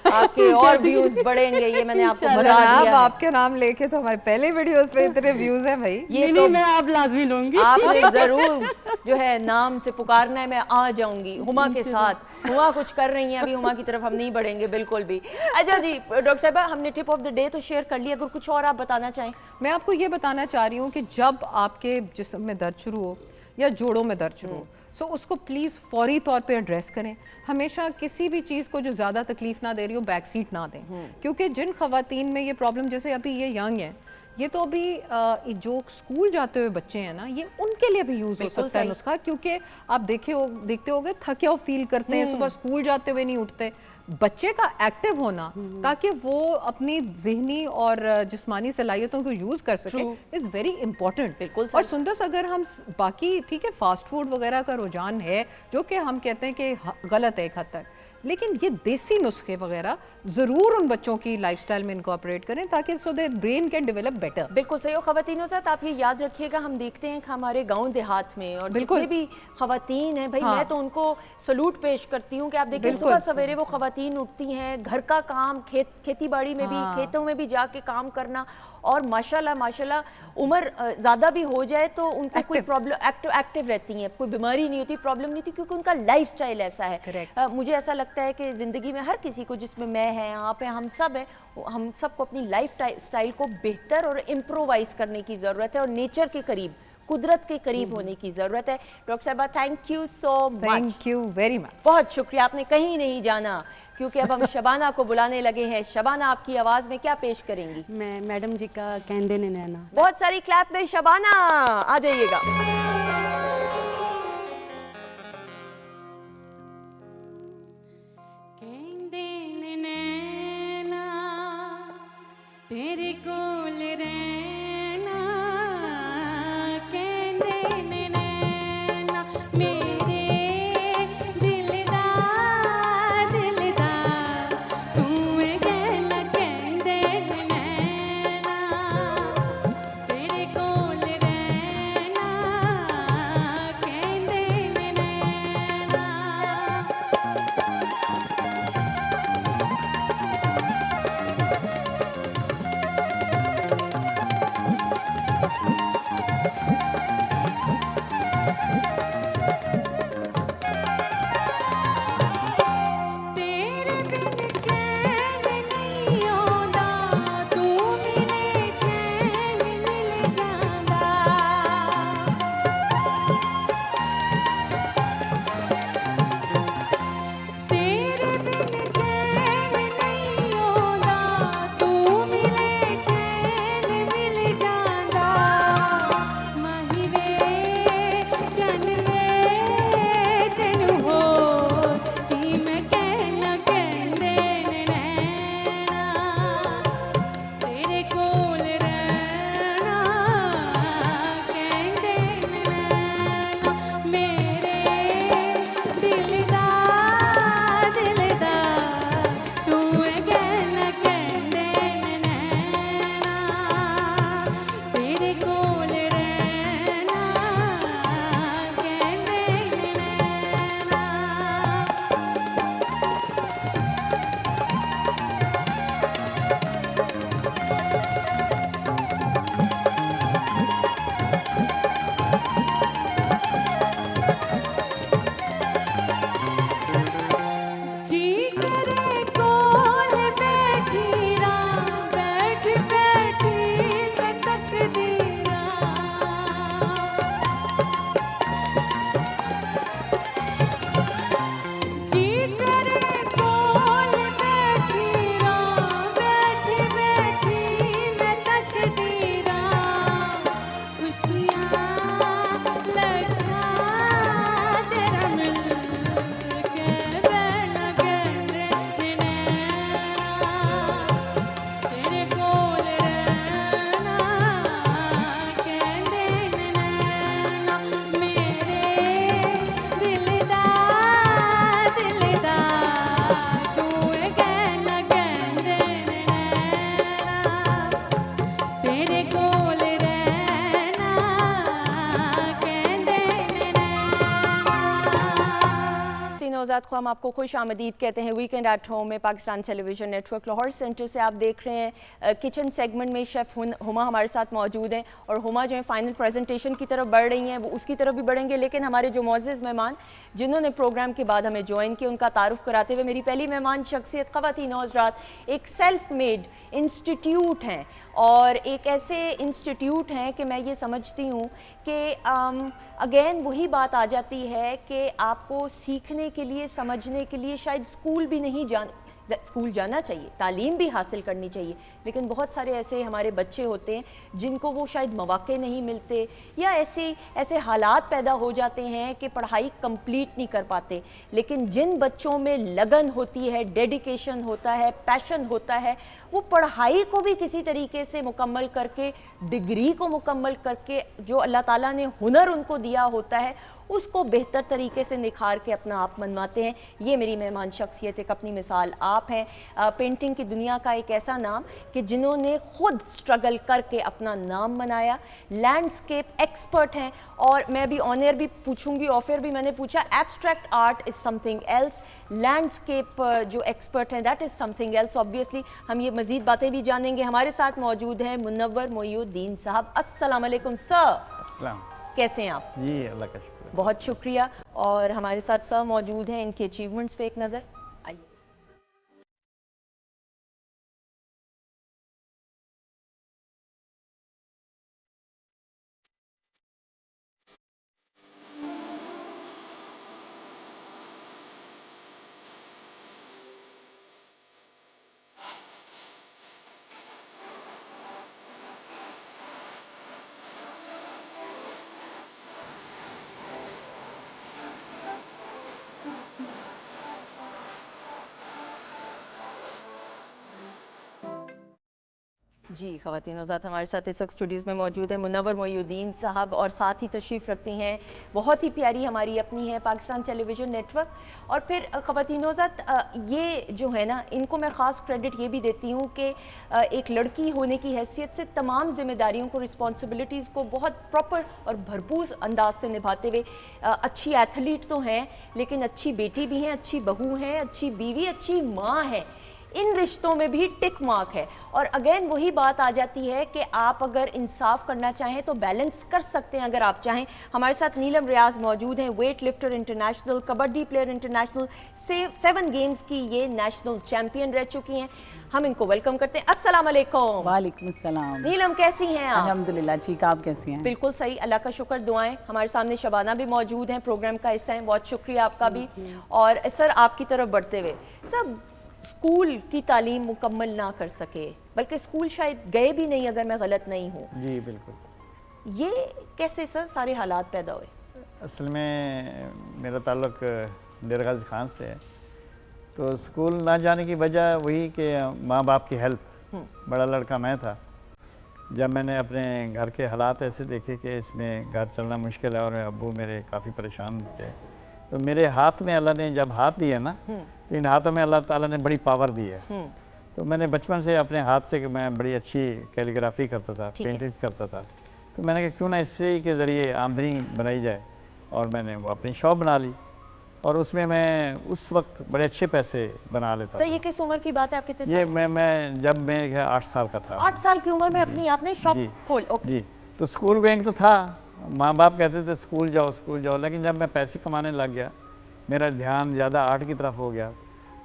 आपके और व्यूज बढ़ेंगे, ये मैंने आपको बता जनाब, दिया है। आपके नाम लेके तो हमारे पहले वीडियोस पे इतने व्यूज हैं भाई। ये नहीं, तो मैं आप लाजमी लूँगी। आपने जरूर जो है नाम से पुकारना है, मैं आ जाऊंगी हुमा के साथ। हुमा कुछ कर रही हैं अभी, हुमा की तरफ हम नहीं बढ़ेंगे बिल्कुल भी। अच्छा जी डॉक्टर साहिबा, हमने टिप ऑफ द डे तो शेयर कर लिया, अगर कुछ और आप बताना चाहें? मैं आपको ये बताना चाह रही हूँ कि जब आपके जिस्म में दर्द शुरू हो या जोड़ों में दर्द शुरू हो, सो उसको प्लीज़ फौरी तौर पे एड्रेस करें। हमेशा किसी भी चीज़ को जो ज़्यादा तकलीफ ना दे रही हो बैक सीट ना दें, क्योंकि जिन खवातीन में ये प्रॉब्लम, जैसे अभी ये यंग हैं, ये तो अभी जो स्कूल जाते हुए बच्चे हैं ना, ये उनके लिए भी यूज़ हो बिल्कुल सकता है सही। नुस्खा, क्योंकि आप देखते होगे थके हुए फील करते हैं, सुबह स्कूल जाते हुए नहीं उठते। बच्चे का एक्टिव होना ताकि वो अपनी ज़हनी और जिस्मानी सलाहियतों को यूज़ कर सके इज़ वेरी इंपॉर्टेंट। बिल्कुल और सही। सुंदस, अगर हम बाकी ठीक है फास्ट फूड वगैरह का रुझान है जो कि हम कहते हैं कि गलत है एक हद तक, लेकिन ये देसी नुस्खे वगैरह ज़रूर उन बच्चों की लाइफस्टाइल में इनकॉर्पोरेट करें ताकि so that brain can develop better. बिल्कुल सही। और खवातीनों साथ आप ये याद रखिएगा, हम देखते हैं कि हमारे गांव देहात में और बिल्कुल। जितने भी खवातीन हैं भाई, हाँ। मैं तो उनको सलूट पेश करती हूँ कि आप देखिए बिल्कुल। सुबह सवेरे वो खवातीन उठती हैं, घर का काम, खेती बाड़ी में भी, हाँ। खेतों में भी जाके काम करना, और माशाल्लाह उम्र ज़्यादा भी हो जाए तो उनको कोई प्रॉब्लम, एक्टिव रहती हैं, कोई बीमारी नहीं होती, प्रॉब्लम नहीं होती, क्योंकि उनका लाइफस्टाइल ऐसा है। Correct. मुझे ऐसा लगता है कि ज़िंदगी में हर किसी को, जिसमें मैं हैं, आप हैं, हम सब हैं, हम सबको अपनी लाइफ स्टाइल को बेहतर और इम्प्रोवाइज करने की ज़रूरत है, और नेचर के करीब, कुदरत के करीब होने की ज़रूरत है। डॉक्टर साहिबा, thank you so much. Thank you very much. बहुत शुक्रिया, आपने कहीं नहीं जाना, क्योंकि अब हम शबाना को बुलाने लगे हैं। शबाना, आपकी आवाज़ में क्या पेश करेंगी? मैं मैडम जी का कहंदे ने नैना। बहुत सारी क्लैप में शबाना आ जाइएगा। कहंदे ने नैना तेरे कोल रहना, कहंदे ने नैना मेरे दिलदार दिलदार, तू है कहना, कहंदे ने नैना तेरे कोल रहना, नौज़ाद ख़्वाम आपको खुश आमदीद कहते हैं वीकेंड एट होम में Pakistan television network Lahore centre से आप देख रहे हैं। किचन सेगमेंट में शेफ़ हुमा हमारे साथ मौजूद हैं और हुमा जो है फ़ाइनल प्रेजेंटेशन की तरफ बढ़ रही हैं, वो उसकी तरफ भी बढ़ेंगे। लेकिन हमारे जो मोअज़्ज़ज़ मेहमान जिन्होंने प्रोग्राम के बाद हमें ज्वाइन किया, उनका तारुफ़ कराते हुए मेरी पहली मेहमान शख्सियत ख़वातीन हज़रात एक सेल्फ मेड इंस्टीट्यूट हैं और एक ऐसे इंस्टीट्यूट हैं कि मैं ये समझती हूँ कि अगेन वही बात आ जाती है कि आपको सीखने के लिए, समझने के लिए शायद स्कूल भी नहीं स्कूल जाना चाहिए, तालीम भी हासिल करनी चाहिए, लेकिन बहुत सारे ऐसे हमारे बच्चे होते हैं जिनको वो शायद मौके नहीं मिलते या ऐसे हालात पैदा हो जाते हैं कि पढ़ाई कंप्लीट नहीं कर पाते। लेकिन जिन बच्चों में लगन होती है, डेडिकेशन होता है, पैशन होता है, वो पढ़ाई को भी किसी तरीके से मुकम्मल करके, डिग्री को मुकम्मल करके, जो अल्लाह ताला ने हुनर उनको दिया होता है उसको बेहतर तरीके से निखार के अपना आप मनवाते हैं। ये मेरी मेहमान शख्सियत, एक अपनी मिसाल आप हैं। पेंटिंग की दुनिया का एक ऐसा नाम कि जिन्होंने खुद स्ट्रगल करके अपना नाम बनाया, लैंडस्केप एक्सपर्ट हैं। और मैं भी ऑन एयर भी पूछूंगी, ऑफ एयर भी मैंने पूछा, abstract art is something else, landscape जो एक्सपर्ट हैं that is something else. Obviously हम ये मज़ीद बातें भी जानेंगे। हमारे साथ मौजूद हैं मुनव्वर मोइनुद्दीन साहब। अस्सलाम वालेकुम सर, कैसे हैं आप? जी अल्लाह का शुक्र। बहुत शुक्रिया। और हमारे साथ सर मौजूद हैं, इनके अचीवमेंट्स पे एक नज़र आइए। जी ख़वातीन हज़रात, हमारे साथ इस वक्त स्टूडियोज़ में मौजूद है मुनव्वर मोइनुद्दीन साहब और साथ ही तशरीफ़ रखती हैं, बहुत ही प्यारी हमारी अपनी है पाकिस्तान टेलीविज़न नेटवर्क। और फिर ख़वातीन हज़रात ये जो है ना, इनको मैं ख़ास क्रेडिट ये भी देती हूँ कि एक लड़की होने की हैसियत से तमाम ज़िम्मेदारियों को, रिस्पॉन्सिबिलिटीज़ को बहुत प्रॉपर और भरपूर अंदाज से निभाते हुए अच्छी एथलीट तो हैं, लेकिन अच्छी बेटी भी हैं, अच्छी बहू हैं, अच्छी बीवी, अच्छी माँ है। इन रिश्तों में भी टिक मार्क है। और अगेन वही बात आ जाती है कि आप अगर इंसाफ करना चाहें तो बैलेंस कर सकते हैं अगर आप चाहें। हमारे साथ नीलम रियाज मौजूद हैं, weight lifter international, kabaddi player international, 7 games की ये नेशनल चैंपियन रह चुकी हैं। हम इनको वेलकम करते हैं। अस्सलाम वालेकुम। वालेकुम अस्सलाम। नीलम कैसी हैं आप? अल्हम्दुलिल्लाह ठीक, आप कैसी हैं? बिल्कुल सही, अल्लाह का शुक्र, दुआएं। हमारे सामने शबाना भी मौजूद हैं, प्रोग्राम का हिस्सा हैं, बहुत शुक्रिया आपका भी। और सर आपकी तरफ बढ़ते हुए, सब स्कूल की तालीम मुकम्मल ना कर सके, बल्कि स्कूल शायद गए भी नहीं अगर मैं गलत नहीं हूँ। जी बिल्कुल। ये कैसे सर सारे हालात पैदा हुए? असल में मेरा ताल्लुक डेरा गाजी खान से है, तो स्कूल ना जाने की वजह वही कि माँ बाप की हेल्प, बड़ा लड़का मैं था। जब मैंने अपने घर के हालात ऐसे देखे कि इसमें घर चलना मुश्किल है और अब्बू मेरे काफ़ी परेशान थे, तो मेरे हाथ में अल्लाह ने जब हाथ दिए ना, तो इन हाथों में अल्लाह ताला ने बड़ी पावर दी है। तो मैंने बचपन से अपने हाथ से मैं बड़ी अच्छी कैलीग्राफी करता था, पेंटिंग्स करता था। तो मैंने कहा क्यों ना इससे के ज़रिए आमदनी बनाई जाए, और मैंने वो अपनी शॉप बना ली और उसमें मैं उस वक्त बड़े अच्छे पैसे बना लेता था। ये किस उम्र की बात है आपके? ये मैं जब मैं 8 साल का था। 8 साल की उम्र में अपनी आपने शॉप खोल? जी। तो स्कूल गोइंग तो था, माँ बाप कहते थे स्कूल जाओ, लेकिन जब मैं पैसे कमाने लग गया, मेरा ध्यान ज़्यादा आर्ट की तरफ हो गया।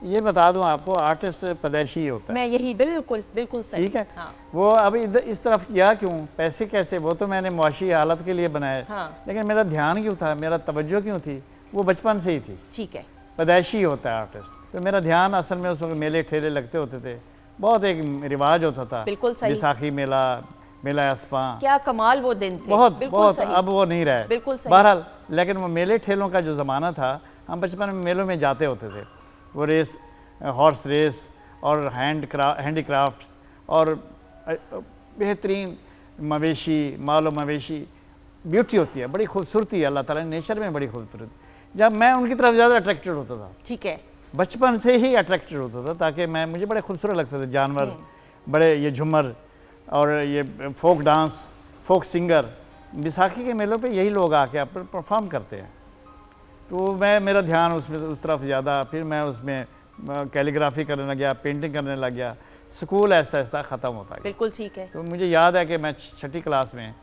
ये बता दूं आपको, आर्टिस्ट पैदाइशी होता है। मैं यही बिल्कुल सही। ठीक है। हाँ। वो अभी इस तरफ किया क्यों, पैसे कैसे, वो तो मैंने मुआशी हालत के लिए बनाए। हाँ। लेकिन मेरा ध्यान क्यों था, मेरा तवज्जो क्यों थी, वो बचपन से ही थी। ठीक है। पैदाइशी होता है आर्टिस्ट। तो मेरा ध्यान असल में उस वक्त मेले ठेले लगते होते थे, बहुत एक रिवाज होता था। बिल्कुल सही। बैसाखी मेला अस्पा, क्या कमाल वो दिन थे। बहुत अब वो नहीं रहा। बिल्कुल सही। बहरहाल, लेकिन वो मेले ठेलों का जो ज़माना था, हम बचपन में मेलों में जाते होते थे। वो रेस, हॉर्स रेस और हैंडीक्राफ्ट्स और बेहतरीन मवेशी, मालो मवेशी, ब्यूटी होती है, बड़ी खूबसूरती है अल्लाह ताला ने नेचर में बड़ी खूबसूरत। जब मैं उनकी तरफ ज़्यादा अट्रैक्टेड होता था। ठीक है। बचपन से ही अट्रैक्टेड होता था, ताकि मुझे बड़े खूबसूरत लगते थे जानवर, बड़े ये झूमर और ये folk dance, folk singer. Baisakhi के मेलों पे यही लोग आके परफॉर्म करते हैं। तो मेरा ध्यान उसमें उस तरफ ज़्यादा, फिर मैं उसमें कैलीग्राफी करने लग गया, पेंटिंग करने लग गया। स्कूल ऐसा ऐसा ख़त्म होता गया। बिल्कुल ठीक है। तो मुझे याद है कि मैं 6ठी क्लास में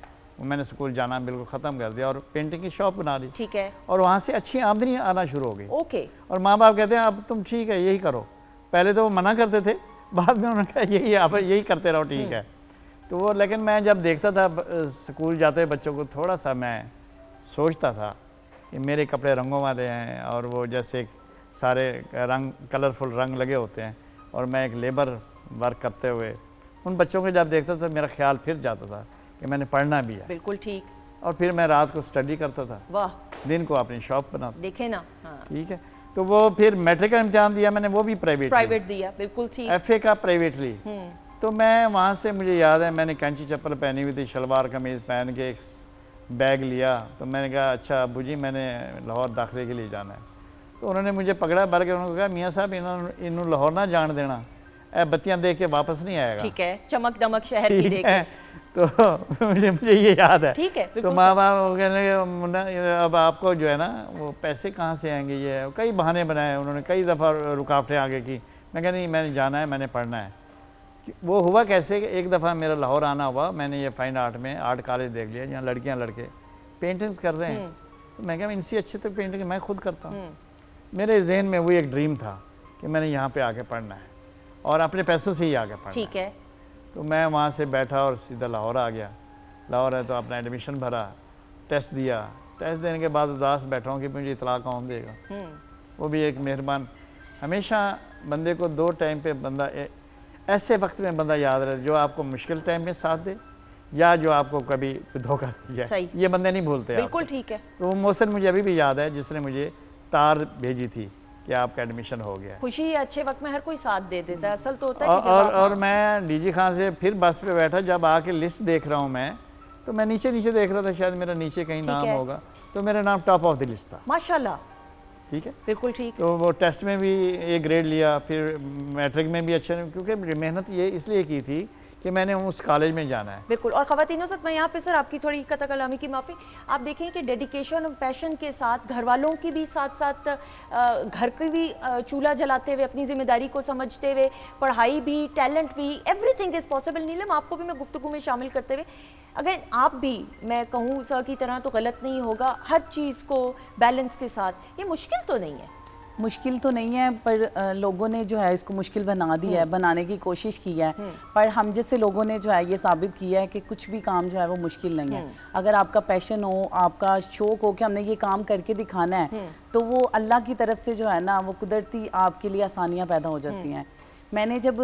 मैंने स्कूल जाना बिल्कुल ख़त्म कर दिया और पेंटिंग की शॉप बना ली। ठीक है। और वहाँ से अच्छी आमदनी आना शुरू हो गई। ओके। और माँ बाप कहते हैं अब तुम ठीक है यही करो। पहले तो वो मना करते थे, बाद में उन्होंने कहा यही आप यही करते रहो, ठीक है। तो वो लेकिन मैं जब देखता था स्कूल जाते बच्चों को, थोड़ा सा मैं सोचता था कि मेरे कपड़े रंगों वाले हैं और वो जैसे सारे रंग कलरफुल रंग लगे होते हैं और मैं एक लेबर वर्क करते हुए उन बच्चों को जब देखता था मेरा ख्याल फिर जाता था कि मैंने पढ़ना भी है। बिल्कुल ठीक। और फिर मैं रात को स्टडी करता था, वाह, दिन को अपनी शॉप बनाता। देखे ना। हाँ। ठीक है। तो वो फिर मैट्रिक का इम्तिहान दिया मैंने, वो भी प्राइवेट दिया। बिल्कुल ठीक। FA का प्राइवेटली। तो मैं वहाँ से मुझे याद है मैंने कैंची चप्पल पहनी हुई थी, शलवार कमीज़ पहन के एक बैग लिया। तो मैंने कहा अच्छा अब्बू जी मैंने लाहौर दाखिले के लिए जाना है। तो उन्होंने मुझे पकड़ा भर के, उन्होंने कहा मियाँ साहब इन्होंने लाहौर ना जान देना, बत्तियाँ देख के वापस नहीं आएगा। ठीक है, चमक दमक शहर की देख के। तो मुझे ये याद है। ठीक है। तो माँ बाप कहने लगे अब आपको जो है ना वो पैसे कहाँ से आएंगे, ये कई बहाने बनाए उन्होंने, कई दफ़ा रुकावटें आगे की। मैं कहा नहीं मैंने जाना है, मैंने पढ़ना है। वो हुआ कैसे कि एक दफ़ा मेरा लाहौर आना हुआ, मैंने ये फाइन आर्ट में आर्ट कॉलेज देख लिया जहाँ लड़कियाँ लड़के पेंटिंग्स कर रहे हैं। तो मैं कहा इनसे अच्छे तो पेंटिंग मैं खुद करता हूँ। मेरे जहन में वो एक ड्रीम था कि मैंने यहाँ पे आके पढ़ना है और अपने पैसों से ही आगे पढ़ना। ठीक है। तो मैं वहाँ से बैठा और सीधा लाहौर आ गया। लाहौर है तो अपना एडमिशन भरा, टेस्ट दिया। टेस्ट देने के बाद उदास बैठा हूँ कि मुझे इतला कौन देगा। वो भी एक मेहरबान। हमेशा बंदे को 2 टाइम पे बंदा ऐसे वक्त में बंदा याद रहे जो आपको मुश्किल टाइम में साथ दे या जो आपको कभी धोखा दे जाए। ये बंदे नहीं भूलते। बिल्कुल ठीक है। तो वो मौसम मुझे अभी भी याद है जिसने मुझे तार भेजी थी कि आपका एडमिशन हो गया। खुशी अच्छे वक्त में हर कोई साथ दे देता है। असल तो होता है कि और मैं डीजी खान से फिर बस पे बैठा, जब आके लिस्ट देख रहा हूँ मैं, तो मैं नीचे देख रहा था शायद मेरा नीचे कहीं नाम होगा, तो मेरा नाम टॉप ऑफ द लिस्ट था। माशाल्लाह। ठीक है, बिल्कुल ठीक। तो वो टेस्ट में भी A ग्रेड लिया, फिर मैट्रिक में भी अच्छा, क्योंकि मेहनत ये इसलिए की थी कि मैंने उस कॉलेज में जाना है। बिल्कुल। और ख़वातीनों से मैं यहाँ पे सर आपकी थोड़ी कता कलामी की माफ़ी, आप देखें कि डेडिकेशन और पैशन के साथ घर वालों की भी साथ साथ घर की भी चूल्हा जलाते हुए अपनी जिम्मेदारी को समझते हुए पढ़ाई भी, टैलेंट भी, एवरीथिंग इज़ पॉसिबल। नीलम आपको भी मैं गुफ्तगू में शामिल करते हुए, अगर आप भी मैं कहूँ सर की तरह तो गलत नहीं होगा, हर चीज़ को बैलेंस के साथ, ये मुश्किल तो नहीं है? मुश्किल तो नहीं है, पर लोगों ने जो है इसको मुश्किल बना दिया है, बनाने की कोशिश की है। पर हम जैसे लोगों ने जो है ये साबित किया है कि कुछ भी काम जो है वो मुश्किल नहीं है। अगर आपका पैशन हो, आपका शौक हो कि हमने ये काम करके दिखाना है, तो वो अल्लाह की तरफ से जो है ना वो कुदरती आपके लिए आसानियाँ पैदा हो जाती हैं। मैंने जब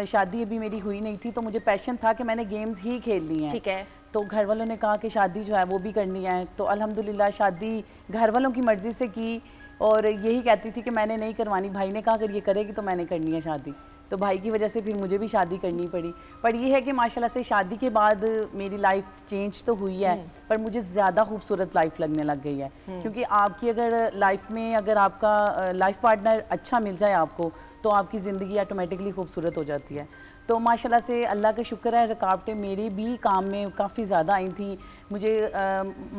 शादी अभी मेरी हुई नहीं थी तो मुझे पैशन था कि मैंने गेम्स ही खेलनी है। ठीक है। तो घर वालों ने कहा कि शादी जो है वो भी करनी है, तो अल्हम्दुलिल्लाह शादी घर वालों की मर्ज़ी से की और यही कहती थी कि मैंने नहीं करवानी। भाई ने कहा अगर ये करेगी तो मैंने करनी है शादी, तो भाई की वजह से फिर मुझे भी शादी करनी पड़ी। पर ये है कि माशाल्लाह से शादी के बाद मेरी लाइफ चेंज तो हुई है, पर मुझे ज़्यादा खूबसूरत लाइफ लगने लग गई है। क्योंकि आपकी अगर लाइफ में अगर आपका लाइफ पार्टनर अच्छा मिल जाए आपको, तो आपकी ज़िंदगी ऑटोमेटिकली खूबसूरत हो जाती है। तो माशाल्लाह से अल्लाह का शुक्र है, रुकावटें मेरे भी काम में काफ़ी ज़्यादा आई थी। मुझे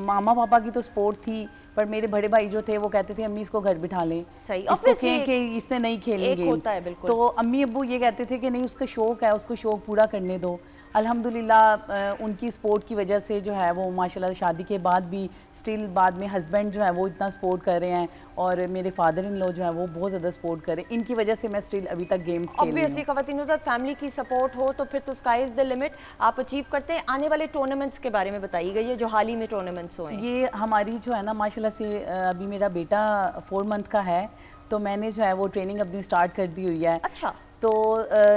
मामा पापा की तो सपोर्ट थी, पर मेरे बड़े भाई जो थे वो कहते थे अम्मी इसको घर बिठा लें, इसको कहें कि इसने नहीं खेलनी गेम्स। तो अम्मी अब्बू ये कहते थे कि नहीं उसका शौक़ है, उसको शौक़ पूरा करने दो। अल्हम्दुलिल्लाह उनकी सपोर्ट की वजह से जो है वो माशाल्लाह शादी के बाद भी स्टिल बाद में हस्बैंड जो है वो इतना सपोर्ट कर रहे हैं और मेरे फादर इन लॉ जो है वो बहुत ज़्यादा सपोर्ट कर रहे हैं। इनकी वजह से मैं स्टिल अभी तक गेम्स खेल रही हूं। ऑब्वियसली ख़वातीन के साथ फैमिली की सपोर्ट हो तो फिर तो स्काई इज़ द लिमिट, आप अचीव करते हैं। आने वाले टूर्नामेंट्स के बारे में बताइए गई है जो हाल ही में टूर्नामेंट्स हुए हैं। ये हमारी जो है ना माशाल्लाह से अभी मेरा बेटा 4 मंथ का है, तो मैंने जो है वो ट्रेनिंग अपनी स्टार्ट कर दी हुई है। अच्छा। तो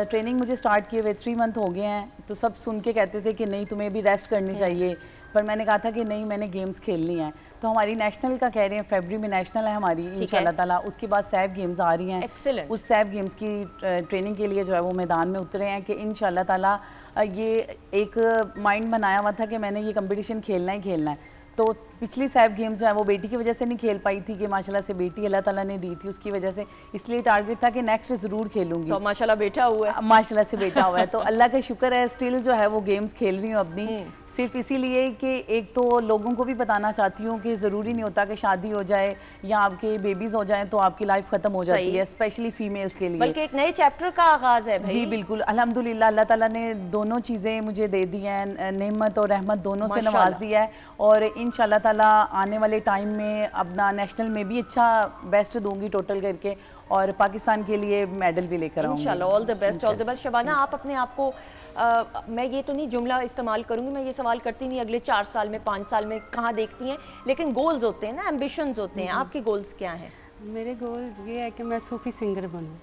ट्रेनिंग मुझे स्टार्ट किए हुए 3 मंथ हो गए हैं। तो सब सुन के कहते थे कि नहीं तुम्हें भी रेस्ट करनी चाहिए, पर मैंने कहा था कि नहीं मैंने गेम्स खेलनी है। तो हमारी नेशनल का कह रहे हैं फरवरी में नेशनल है हमारी इंशाल्लाह ताला, उसके बाद सैफ गेम्स आ रही हैं। एक्सीलेंट। उस सैफ गेम्स की ट्रेनिंग के लिए जो है वो मैदान में उतरे हैं कि इंशाल्लाह ताला ये एक माइंड बनाया हुआ था कि मैंने ये कंपटीशन खेलना ही खेलना है। तो पिछली सैफ गेम जो है वो बेटी की वजह से नहीं खेल पाई थी कि माशाल्लाह से बेटी अल्लाह ताला ने दी थी, उसकी वजह से इसलिए टारगेट था कि नेक्स्ट ज़रूर खेलूंगी। तो माशाल्लाह बेटा हुआ है। माशाल्लाह से बेटा हुआ है, तो अल्लाह का शुक्र है स्टिल जो है वो गेम्स खेल रही हूँ अपनी, सिर्फ इसीलिए कि एक तो लोगों को भी बताना चाहती हूँ कि ज़रूरी नहीं होता कि शादी हो जाए या आपके बेबीज़ हो जाएं तो आपकी लाइफ ख़त्म हो जाती है, स्पेशली फीमेल्स के लिए, बल्कि एक नए चैप्टर का आगाज़ है भाई। जी बिल्कुल, अल्हम्दुलिल्लाह अल्लाह ताला ने दोनों चीज़ें मुझे दे दी हैं, नेमत और रहमत दोनों से नवाज दिया है, और इंशाल्लाह ताला आने वाले टाइम में अपना नेशनल में भी अच्छा बेस्ट दूंगी टोटल करके, और पाकिस्तान के लिए मेडल भी लेकर आऊँगी इंशाल्लाह। All the best, all the best. Shabana, आप अपने आप को मैं ये तो नहीं जुमला इस्तेमाल करूँगी, मैं ये सवाल करती नहीं अगले 4 साल में 5 साल में कहाँ देखती हैं, लेकिन गोल्स होते हैं ना, एम्बिशंस होते हैं, आपके गोल्स क्या हैं? मेरे गोल्स ये है कि मैं सूफ़ी सिंगर बनूं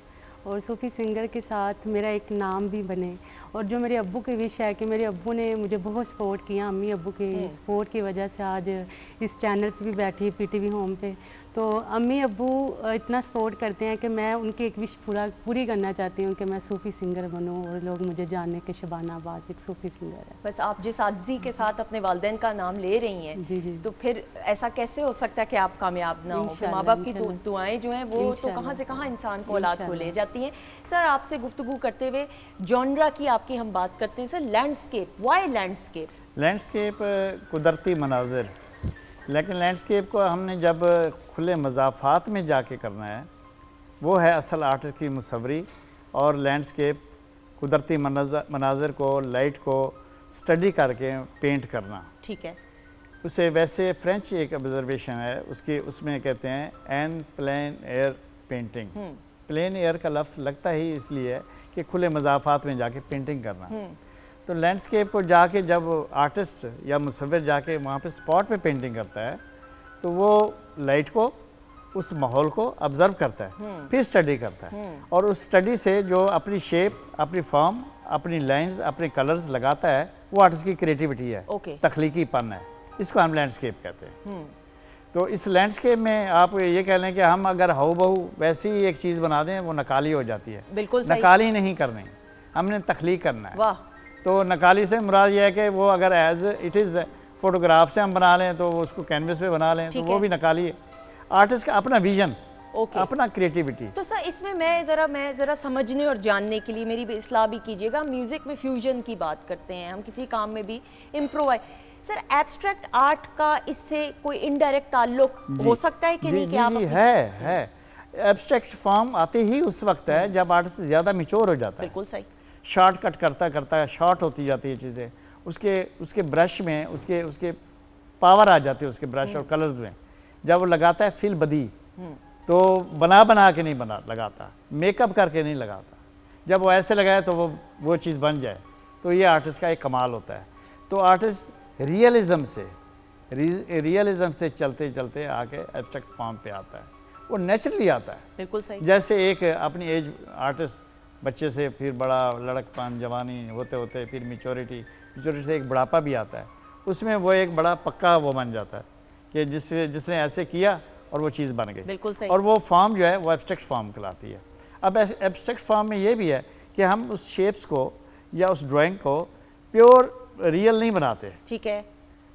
और सूफ़ी सिंगर के साथ मेरा एक नाम भी बने, और जो मेरे अब्बू की विश है कि मेरे अब्बू ने मुझे बहुत सपोर्ट किया, अम्मी अब्बू के सपोर्ट की वजह से आज इस चैनल पे भी बैठी है PTV होम पे, तो अम्मी अब्बू इतना सपोर्ट करते हैं कि मैं उनकी एक विश पूरी करना चाहती हूँ कि मैं सूफ़ी सिंगर बनूँ और लोग मुझे जाने के शबाना अब्बास एक सूफ़ी सिंगर है। बस आप जिस आज़ी के साथ अपने वालिदैन का नाम ले रही हैं, जी जी, तो फिर ऐसा कैसे हो सकता है कि आप कामयाब ना हो? माँ बाप की दुआएं जो हैं वो तो कहाँ से कहाँ इंसान को औलाद को ले जाती हैं। सर, आपसे गुफ्तगू करते हुए जॉनरा की आपकी हम बात करते हैं। Sir, landscape, why landscape? Landscape कुदरती मनाजिर, लेकिन लैंडस्केप को हमने जब खुले मज़ाफ़ात में जाके करना है, वो है असल आर्टिस्ट की मुसव्वरी, और लैंडस्केप कुदरती मनाजिर को, लाइट को स्टडी करके पेंट करना। ठीक है। उसे वैसे फ्रेंच एक ऑब्जर्वेशन है उसकी, उसमें कहते हैं an plein air painting. Plein air का लफ्ज़ लगता ही इसलिए है कि खुले मज़ाफ़ात में जाके पेंटिंग करना। तो लैंडस्केप को जाके जब आर्टिस्ट या मुसव्विर जाके वहाँ पे स्पॉट पे पेंटिंग करता है, तो वो लाइट को, उस माहौल को ऑब्ज़र्व करता है, फिर स्टडी करता है, और उस स्टडी से जो अपनी शेप, अपनी फॉर्म, अपनी लाइंस, अपने कलर्स लगाता है, वो आर्टिस्ट की क्रिएटिविटी है, तख्लीकीपन है, इसको हम लैंडस्केप कहते हैं। तो इस लैंडस्केप में आप ये कह लें कि हम अगर हूबहू वैसी ही एक चीज़ बना दें, वो नकाली हो जाती है। बिल्कुल नकाली नहीं करनी, हमने तख्लीक करना है। वाह। तो नकाली से मुराद ये है कि वो अगर एज इट इज़ फोटोग्राफ से हम बना लें, तो उसको कैनवस पे बना लें, तो वो भी नकाली है। आर्टिस्ट का अपना विजन, अपना क्रिएटिविटी। तो सर, इसमें मैं ज़रा समझने और जानने के लिए मेरी भी इस्लाह भी कीजिएगा। म्यूज़िक में फ्यूजन की बात करते हैं हम, किसी काम में भी इम्प्रोवाइज। सर, एब्स्ट्रैक्ट आर्ट का इससे कोई इनडायरेक्ट ताल्लुक हो सकता है कि नहीं? कि आप है एब्स्ट्रैक्ट फॉर्म आते ही उस वक्त है जब आर्टिस्ट ज़्यादा मैच्योर हो जाता है। बिल्कुल सही। शॉर्ट कट करता करता शॉर्ट होती जाती है चीज़ें, उसके ब्रश में उसके पावर आ जाती है, उसके ब्रश और कलर्स में। जब वो लगाता है फिल बदी, तो बना के नहीं लगाता, मेकअप करके नहीं लगाता। जब वो ऐसे लगाए तो वो चीज़ बन जाए, तो ये आर्टिस्ट का एक कमाल होता है। तो आर्टिस्ट रियलिज़म से चलते चलते आके एब्स्ट्रैक्ट फॉर्म पे आता है, वो नेचुरली आता है। बिल्कुल सही। जैसे एक अपनी एज आर्टिस्ट बच्चे से फिर बड़ा लड़कपन, जवानी होते होते फिर मैच्योरिटी से एक बुढ़ापा भी आता है, उसमें वो एक बड़ा पक्का वो बन जाता है कि जिसने ऐसे किया और वो चीज़ बन गई। बिल्कुल सही। और वो फॉर्म जो है वो एब्स्ट्रैक्ट फॉर्म कहलाती है। अब एब्स्ट्रैक्ट फॉर्म में ये भी है कि हम उस शेप्स को या उस ड्राइंग को प्योर रियल नहीं बनाते। ठीक है।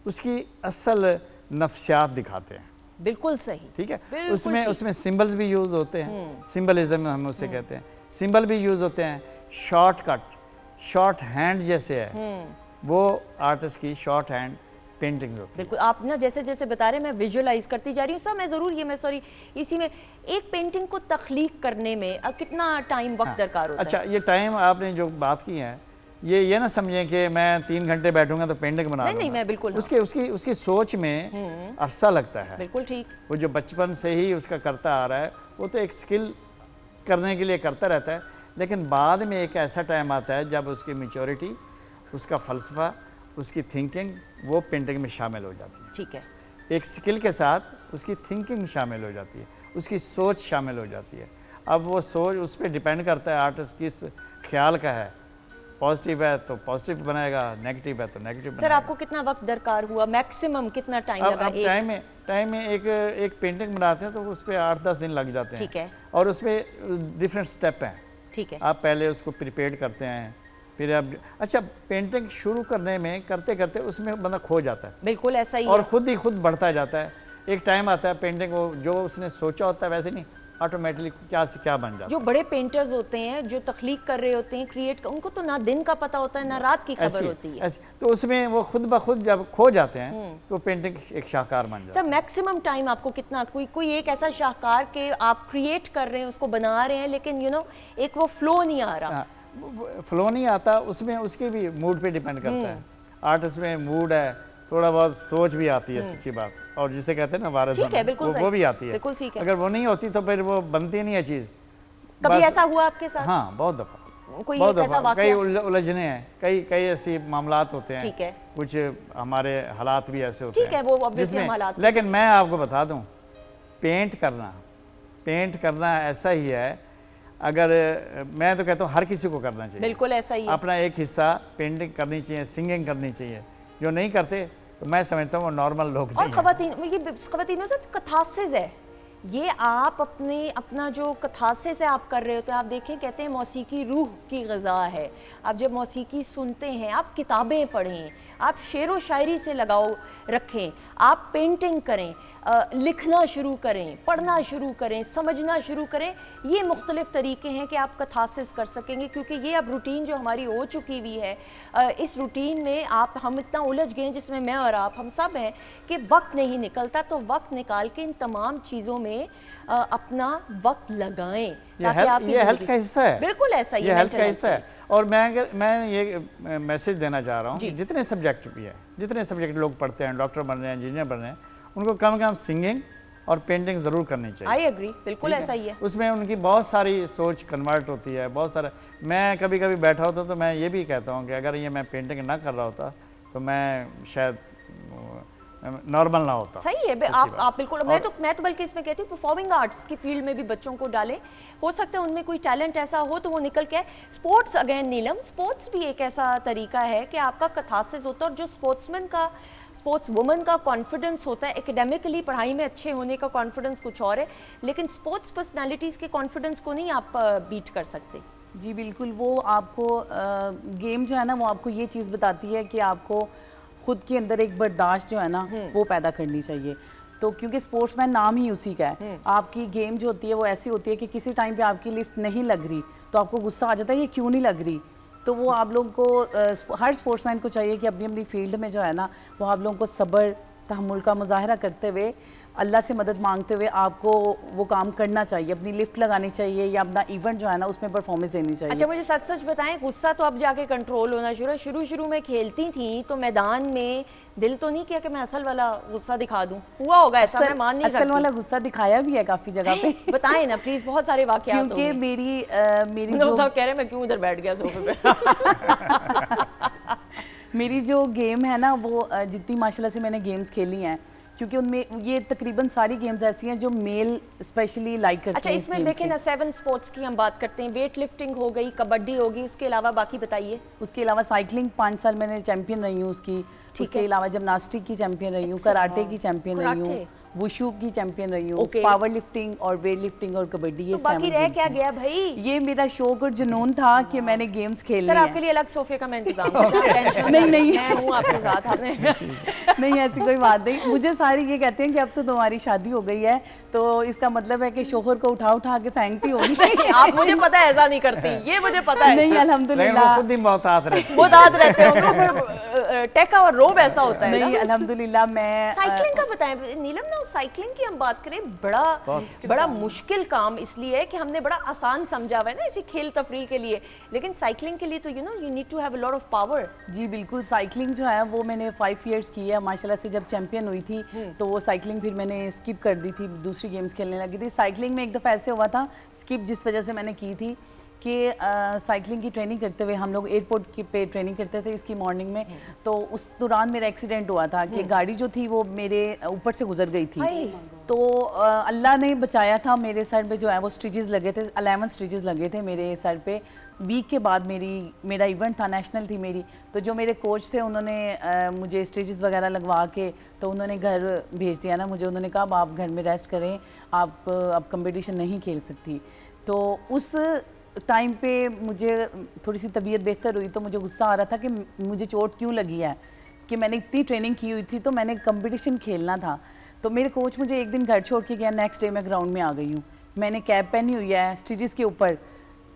उसकी असल नफ्सियात दिखाते हैं। बिल्कुल सही। ठीक है। उसमें सिंबल्स भी यूज़ होते हैं, सिंबलिज्म हम उसे कहते हैं। सिंबल भी यूज़ होते हैं। शॉर्टकट, शॉर्ट हैंड जैसे है, वो आर्टिस्ट की शॉर्ट हैंड पेंटिंग होती है। बिल्कुल। आप ना जैसे जैसे बता रहे हैं, मैं विजुअलाइज करती जा रही हूँ। सर, मैं ज़रूर इसी में एक पेंटिंग को तख्लीक करने में अब कितना टाइम वक्त दरकार होता है? अच्छा, ये टाइम आपने जो बात की है, ये ना समझें कि मैं 3 घंटे बैठूंगा तो पेंटिंग बना लूंगा। नहीं, मैं बिल्कुल उसकी सोच में अरसा लगता है। बिल्कुल ठीक। वो जो बचपन से ही उसका करता आ रहा है, वो तो एक स्किल करने के लिए करता रहता है, लेकिन बाद में एक ऐसा टाइम आता है जब उसकी मैच्योरिटी, उसका फ़लसफ़ा, उसकी थिंकिंग वो पेंटिंग में शामिल हो जाती है। ठीक है। एक स्किल के साथ उसकी थिंकिंग शामिल हो जाती है, उसकी सोच शामिल हो जाती है। अब वो सोच उस पर डिपेंड करता है आर्टिस्ट किस ख्याल का है। पॉजिटिव है तो पॉजिटिव बनाएगा, नेगेटिव है तो नेगेटिव बनाएगा। सर, आपको कितना वक्त दरकार हुआ? मैक्सिमम कितना टाइम लगा? टाइम में एक पेंटिंग बनाते हैं तो उस पर 8-10 दिन लग जाते हैं। ठीक है। और उसमें डिफरेंट स्टेप हैं। ठीक है। आप पहले उसको प्रिपेयर करते हैं, फिर अब अच्छा पेंटिंग शुरू करने में करते करते उसमें बंदा खो जाता है बिल्कुल ऐसा ही और है। खुद ही खुद बढ़ता जाता है। एक टाइम आता है पेंटिंग को जो उसने सोचा होता है वैसे नहीं, ऑटोमेटिकली क्या से क्या बन जाता जो बड़े पेंटर्स होते हैं, जो तख्लीक कर रहे होते हैं, क्रिएट, उनको तो ना दिन का पता होता है ना रात की है। खबर होती है। ऐसी तो उसमें वो खुद ब खुद जब खो जाते हैं तो पेंटिंग एक शाहकार बन जाता है। सर मैक्सिमम टाइम आपको कितना, कोई एक ऐसा शाहकार के आप क्रिएट कर रहे हैं, उसको बना रहे हैं, लेकिन एक वो फ्लो नहीं आ रहा। फ्लो नहीं आता, उसमें उसके भी मूड पे डिपेंड करता है। आर्टिस्ट में मूड है, थोड़ा बहुत सोच भी आती है, सच्ची बात, और जिसे कहते हैं ना वारिस ठीक है, बिल्कुल वो भी आती है। बिल्कुल ठीक है। अगर वो नहीं होती तो फिर वो बनती नहीं है चीज़। कभी ऐसा हुआ आपके साथ? हाँ, बहुत दफ़ा, कोई बहुत एक ऐसा दफ़ा, कई वाकया? उलझने हैं, कई ऐसी मामलात होते हैं। ठीक है। कुछ हमारे हालात भी ऐसे होते हैं। ठीक है, वो obviously जिसमें- हालात। लेकिन मैं आपको बता दूं, पेंट करना ऐसा ही है, अगर मैं तो कहता हूँ हर किसी को करना चाहिए। बिल्कुल ऐसा ही है। अपना एक हिस्सा पेंटिंग करनी चाहिए, सिंगिंग करनी चाहिए। जो नहीं करते तो मैं समझता हूँ वो नॉर्मल लोग और नहीं हैं। ये खवातीनों से कथासिस है, ये आप अपना जो कथासिस है आप कर रहे होते हैं। आप देखें, कहते हैं मौसीकी रूह की ग़िज़ा है। आप जब मौसीकी सुनते हैं, आप किताबें पढ़ें, आप शेर व शायरी से लगाव रखें, आप पेंटिंग करें, लिखना शुरू करें, पढ़ना शुरू करें, समझना शुरू करें। ये मुख्तलिफ़ तरीके हैं कि आप कथासिस कर सकेंगे, क्योंकि ये अब रूटीन जो हमारी हो चुकी हुई है, इस रूटीन में हम इतना उलझ गए हैं, जिसमें मैं और आप हम सब हैं, कि वक्त नहीं निकलता। तो वक्त निकाल के इन तमाम चीज़ों में अपना वक्त लगाएं, ताकि आप ये हेल्थ का हिस्सा है। बिल्कुल ऐसा ही ये हेल्थ का हिस्सा है। और मैं ये मैसेज देना चाह रहा हूँ कि जितने सब्जेक्ट भी है, जितने सब्जेक्ट लोग पढ़ते हैं, डॉक्टर बन रहे हैं, इंजीनियर बन रहे हैं, उनको कम से कम सिंगिंग और पेंटिंग ज़रूर करनी चाहिए। आई एग्री, बिल्कुल ऐसा ही है। उसमें उनकी बहुत सारी सोच कन्वर्ट होती है, बहुत सारा। मैं कभी कभी बैठा होता तो मैं ये भी कहता हूँ कि अगर ये मैं पेंटिंग ना कर रहा होता तो मैं शायद नॉर्मल ना होता। सही है, आप बिल्कुल। मैं तो बल्कि इसमें कहती हूँ परफॉर्मिंग आर्ट्स की फील्ड में भी बच्चों को डालें। हो सकता है उनमें कोई टैलेंट ऐसा हो तो वो निकल के। स्पोर्ट्स, अगेन नीलम, स्पोर्ट्स भी एक ऐसा तरीका है कि आपका कथासिस होता है। और जो स्पोर्ट्स वुमन का कॉन्फिडेंस होता है, एकेडमिकली पढ़ाई में अच्छे होने का कॉन्फिडेंस कुछ और है, लेकिन स्पोर्ट्स पर्सनालिटीज़ के कॉन्फिडेंस को नहीं आप बीट कर सकते। जी बिल्कुल, वो आपको गेम जो है ना, वो आपको ये चीज़ बताती है कि आपको खुद के अंदर एक बर्दाश्त जो है ना वो पैदा करनी चाहिए। तो क्योंकि स्पोर्ट्समैन नाम ही उसी का है। आपकी गेम जो होती है वो ऐसी होती है कि किसी टाइम पे आपकी लिफ्ट नहीं लग रही तो आपको गुस्सा आ जाता है, ये क्यों नहीं लग रही। तो वो आप लोगों को, हर स्पोर्ट्समैन को चाहिए कि अपनी अपनी फील्ड में जो है ना, वो आप लोगों को सब्र तहम्मुल का मुजाहरा करते हुए, अल्लाह से मदद मांगते हुए आपको वो काम करना चाहिए। अपनी लिफ्ट लगानी चाहिए या अपना इवेंट जो है ना उसमें परफॉर्मेंस देनी चाहिए। अच्छा, मुझे सच बताएं, गुस्सा तो अब जाके कंट्रोल होना शुरू में खेलती थी तो मैदान में दिल तो नहीं किया कि मैं असल वाला गुस्सा दिखा दूं? हुआ होगा ऐसा, मैं मान नहीं सकती। असल वाला गुस्सा दिखाया भी है काफी जगह पे। बताएं ना प्लीज, बहुत सारे वाकयात। क्योंकि मेरी जो सब कह रहे हैं मैं क्यों उधर बैठ गया सोफे पे। मेरी जो गेम है ना, वो जितनी माशाल्लाह से मैंने गेम्स खेली हैं, क्योंकि उनमें ये तकरीबन सारी गेम्स ऐसी हैं जो मेल स्पेशली लाइक करते हैं। अच्छा, इसमें देखें ना 7 स्पोर्ट्स की हम बात करते हैं। वेट लिफ्टिंग हो गई, कबड्डी होगी, उसके अलावा बाकी बताइए। उसके अलावा साइकिलिंग 5 साल मैंने चैंपियन रही हूँ उसकी। उसके अलावा जिमनास्टिक की चैंपियन रही हूँ, कराटे की चैंपियन रही हूँ, वुशु की चैंपियन रही हूँ, पावर लिफ्टिंग और वेट लिफ्टिंग और कबड्डी। ये तो बाकी रह क्या गया भाई? ये मेरा शौक और जुनून था कि मैंने गेम्स खेलने हैं। सर आपके लिए अलग सोफे का मैं इंतजाम टेंशन नहीं मैं हूँ आपके साथ। आपने नहीं, ऐसी कोई बात नहीं। मुझे सारे ये कहते हैं कि अब तो तुम्हारी शादी हो गई है तो इसका मतलब है कि शोहर को उठा उठा के फेंकती होगी। आप, मुझे पता है ऐसा नहीं करती, ये मुझे पता है। नहीं, अल्हम्दुलिल्लाह खुद ही मोहतात रहते हैं। टेका और रोब ऐसा होता है। नहीं, अल्हम्दुलिल्लाह। मैं साइकिलिंग का बताएं नीलम ना, साइकिलिंग की हम बात करें, बड़ा मुश्किल काम इसलिए है कि हमने बड़ा आसान समझा हुआ है ना इसी खेल तफरी के लिए, लेकिन साइकिलिंग के लिए तो you need to have a lot of power. जी बिल्कुल, साइकिलिंग जो है वो मैंने 5 इयर्स की है माशाल्लाह से। जब चैंपियन हुई थी तो वो साइकिलिंग फिर मैंने स्किप कर दी थी, दूसरी गेम्स खेलने लगी थी। साइकिलिंग में एक दफ़ा ऐसे हुआ था स्किप, जिस वजह से मैंने की थी कि साइकिलिंग की ट्रेनिंग करते हुए हम लोग एयरपोर्ट की पे ट्रेनिंग करते थे इसकी मॉर्निंग में, तो उस दौरान मेरा एक्सीडेंट हुआ था कि गाड़ी जो थी वो मेरे ऊपर से गुजर गई थी। तो अल्लाह ने बचाया था। मेरे सर पे जो है वो स्टिचेस लगे थे, 11 स्टिचेस लगे थे मेरे सर पे। वीक के बाद मेरा इवेंट था, नेशनल थी मेरी, तो जो मेरे कोच थे उन्होंने मुझे स्टिचेस वगैरह लगवा के तो उन्होंने घर भेज दिया ना मुझे। उन्होंने कहा आप घर में रेस्ट करें, आप अब कंपटीशन नहीं खेल सकती। तो उस टाइम पे मुझे थोड़ी सी तबीयत बेहतर हुई तो मुझे गुस्सा आ रहा था कि मुझे चोट क्यों लगी है, कि मैंने इतनी ट्रेनिंग की हुई थी तो मैंने कंपटीशन खेलना था। तो मेरे कोच मुझे एक दिन घर छोड़ के गया, नेक्स्ट डे मैं ग्राउंड में आ गई हूँ। मैंने कैप पहनी हुई है स्टिचेस के ऊपर,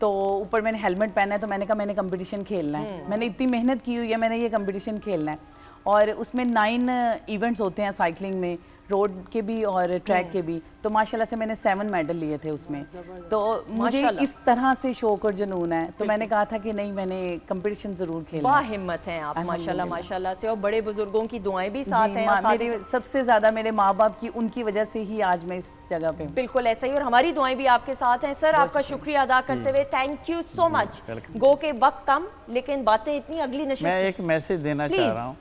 तो ऊपर मैंने हेलमेट पहना है, तो मैंने कहा मैंने कंपटीशन खेलना है, मैंने इतनी मेहनत की हुई है, मैंने ये कंपटीशन खेलना है। और उसमें 9 इवेंट्स होते हैं साइकिलिंग में, रोड के भी और ट्रैक के भी, तो माशाल्लाह से मैंने 7 मेडल लिए थे उसमें। तो मुझे इस तरह से शौक और जुनून है, तो मैंने कहा था कि नहीं, मैंने कंपटीशन जरूर खेलना है। बाहिम्मत हैं आप माशाल्लाह माशाल्लाह से, और बड़े बुजुर्गों की दुआएं भी साथ हैं। मेरे सबसे ज्यादा मेरे माँ बाप की, उनकी वजह से ही आज मैं इस जगह पे। बिल्कुल ऐसा ही, और हमारी दुआएं भी आपके साथ हैं। सर आपका शुक्रिया अदा करते हुए थैंक यू सो मच। गो के वक्त कम लेकिन बातें इतनी, अगली नशिस्त मैं एक मैसेज देना चाह रहा हूँ।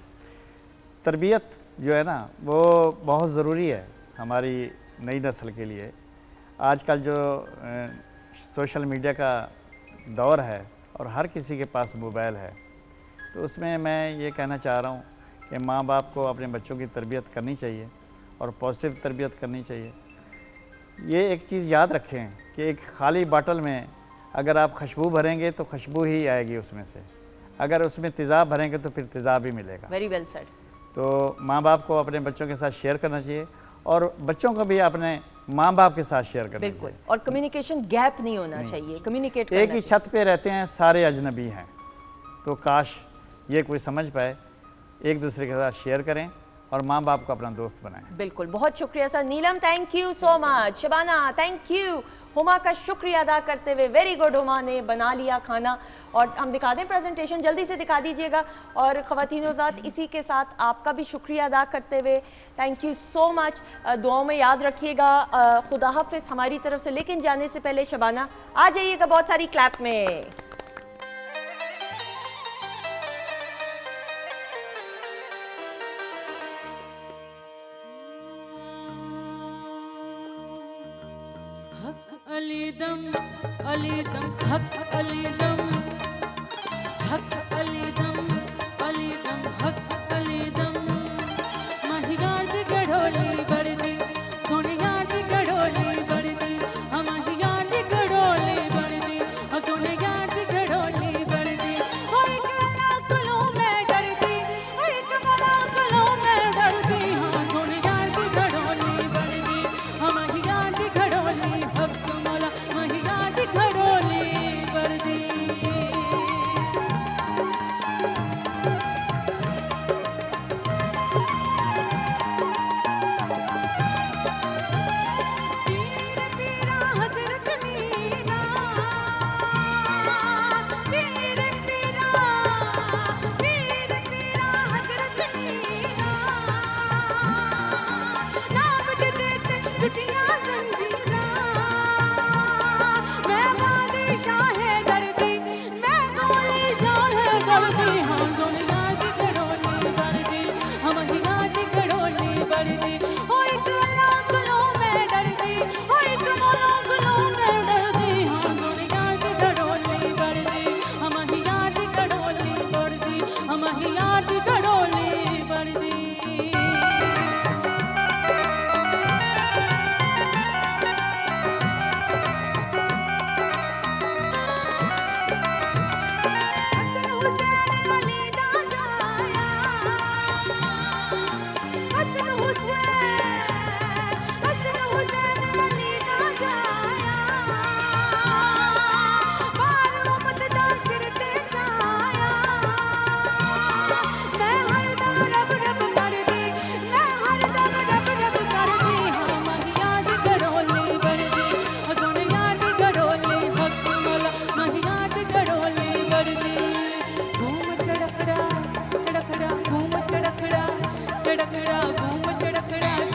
तरबियत जो है ना वो बहुत ज़रूरी है हमारी नई नस्ल के लिए। आजकल जो सोशल मीडिया का दौर है और हर किसी के पास मोबाइल है, तो उसमें मैं ये कहना चाह रहा हूँ कि माँ बाप को अपने बच्चों की तरबियत करनी चाहिए और पॉजिटिव तरबियत करनी चाहिए। ये एक चीज़ याद रखें कि एक खाली बाटल में अगर आप खुशबू भरेंगे तो खुशबू ही आएगी उसमें से, अगर उसमें तेज़ाब भरेंगे तो फिर तेज़ाब ही मिलेगा। Very well said. तो माँ बाप को अपने बच्चों के साथ शेयर करना चाहिए और बच्चों को भी अपने माँ बाप के साथ शेयर करना बिल्कुल चाहिए। और कम्युनिकेशन गैप नहीं होना चाहिए, कम्युनिकेट एक ही छत पे रहते हैं, सारे अजनबी हैं, तो काश ये कोई समझ पाए, एक दूसरे के साथ शेयर करें और माँ बाप को अपना दोस्त बनाएं। बिल्कुल, बहुत शुक्रिया sir. Neelam thank you so much. Shabana thank you. Huma का शुक्रिया अदा करते हुए वेरी गुड, हुमा ने बना लिया खाना। और हम दिखा दें प्रेजेंटेशन, जल्दी से दिखा दीजिएगा। और ख़वातीन-ओ-ज़ात इसी के साथ आपका भी शुक्रिया अदा करते हुए थैंक यू सो मच। दुआओं में याद रखिएगा। खुदा हाफिज़ हमारी तरफ से। लेकिन जाने से पहले शबाना आ जाइएगा बहुत सारी क्लैप में। अलीदम अलीदम हक अलीदम हक अलीदम अलीदम हक अलीदम माही यार दी गढ़ोली बड़दी सोने यार दी गढ़ोली बड़दी माही यार दी गढ़ोली बड़दी सोने यार दी गढ़ोली बड़दी और कला कलो मैं डरदी और कला कलो मैं डरदी हाँ सोने यार दी गढ़ोली बड़दी माही यार दी गढ़ोली हक खड़ोली वर्दी तेरा हजरत मीना तेरा हजरत मीना नाम के देते टूटियां जंजीरा शाह दर्दी मैं गोली शाह दर्दी हाँ गोली यार दी गढ़ोली बरदी हम यार दी गढ़ोली बरदी ओ एक लाखलो मैं डरदी ओ एक लाखलो मैं डरदी हाँ गोली यार दी गढ़ोली बरदी हम यार दी गढ़ोली बरदी हम यार दी गढ़ोली बरदी। चड़खड़ा घूम चड़खड़ा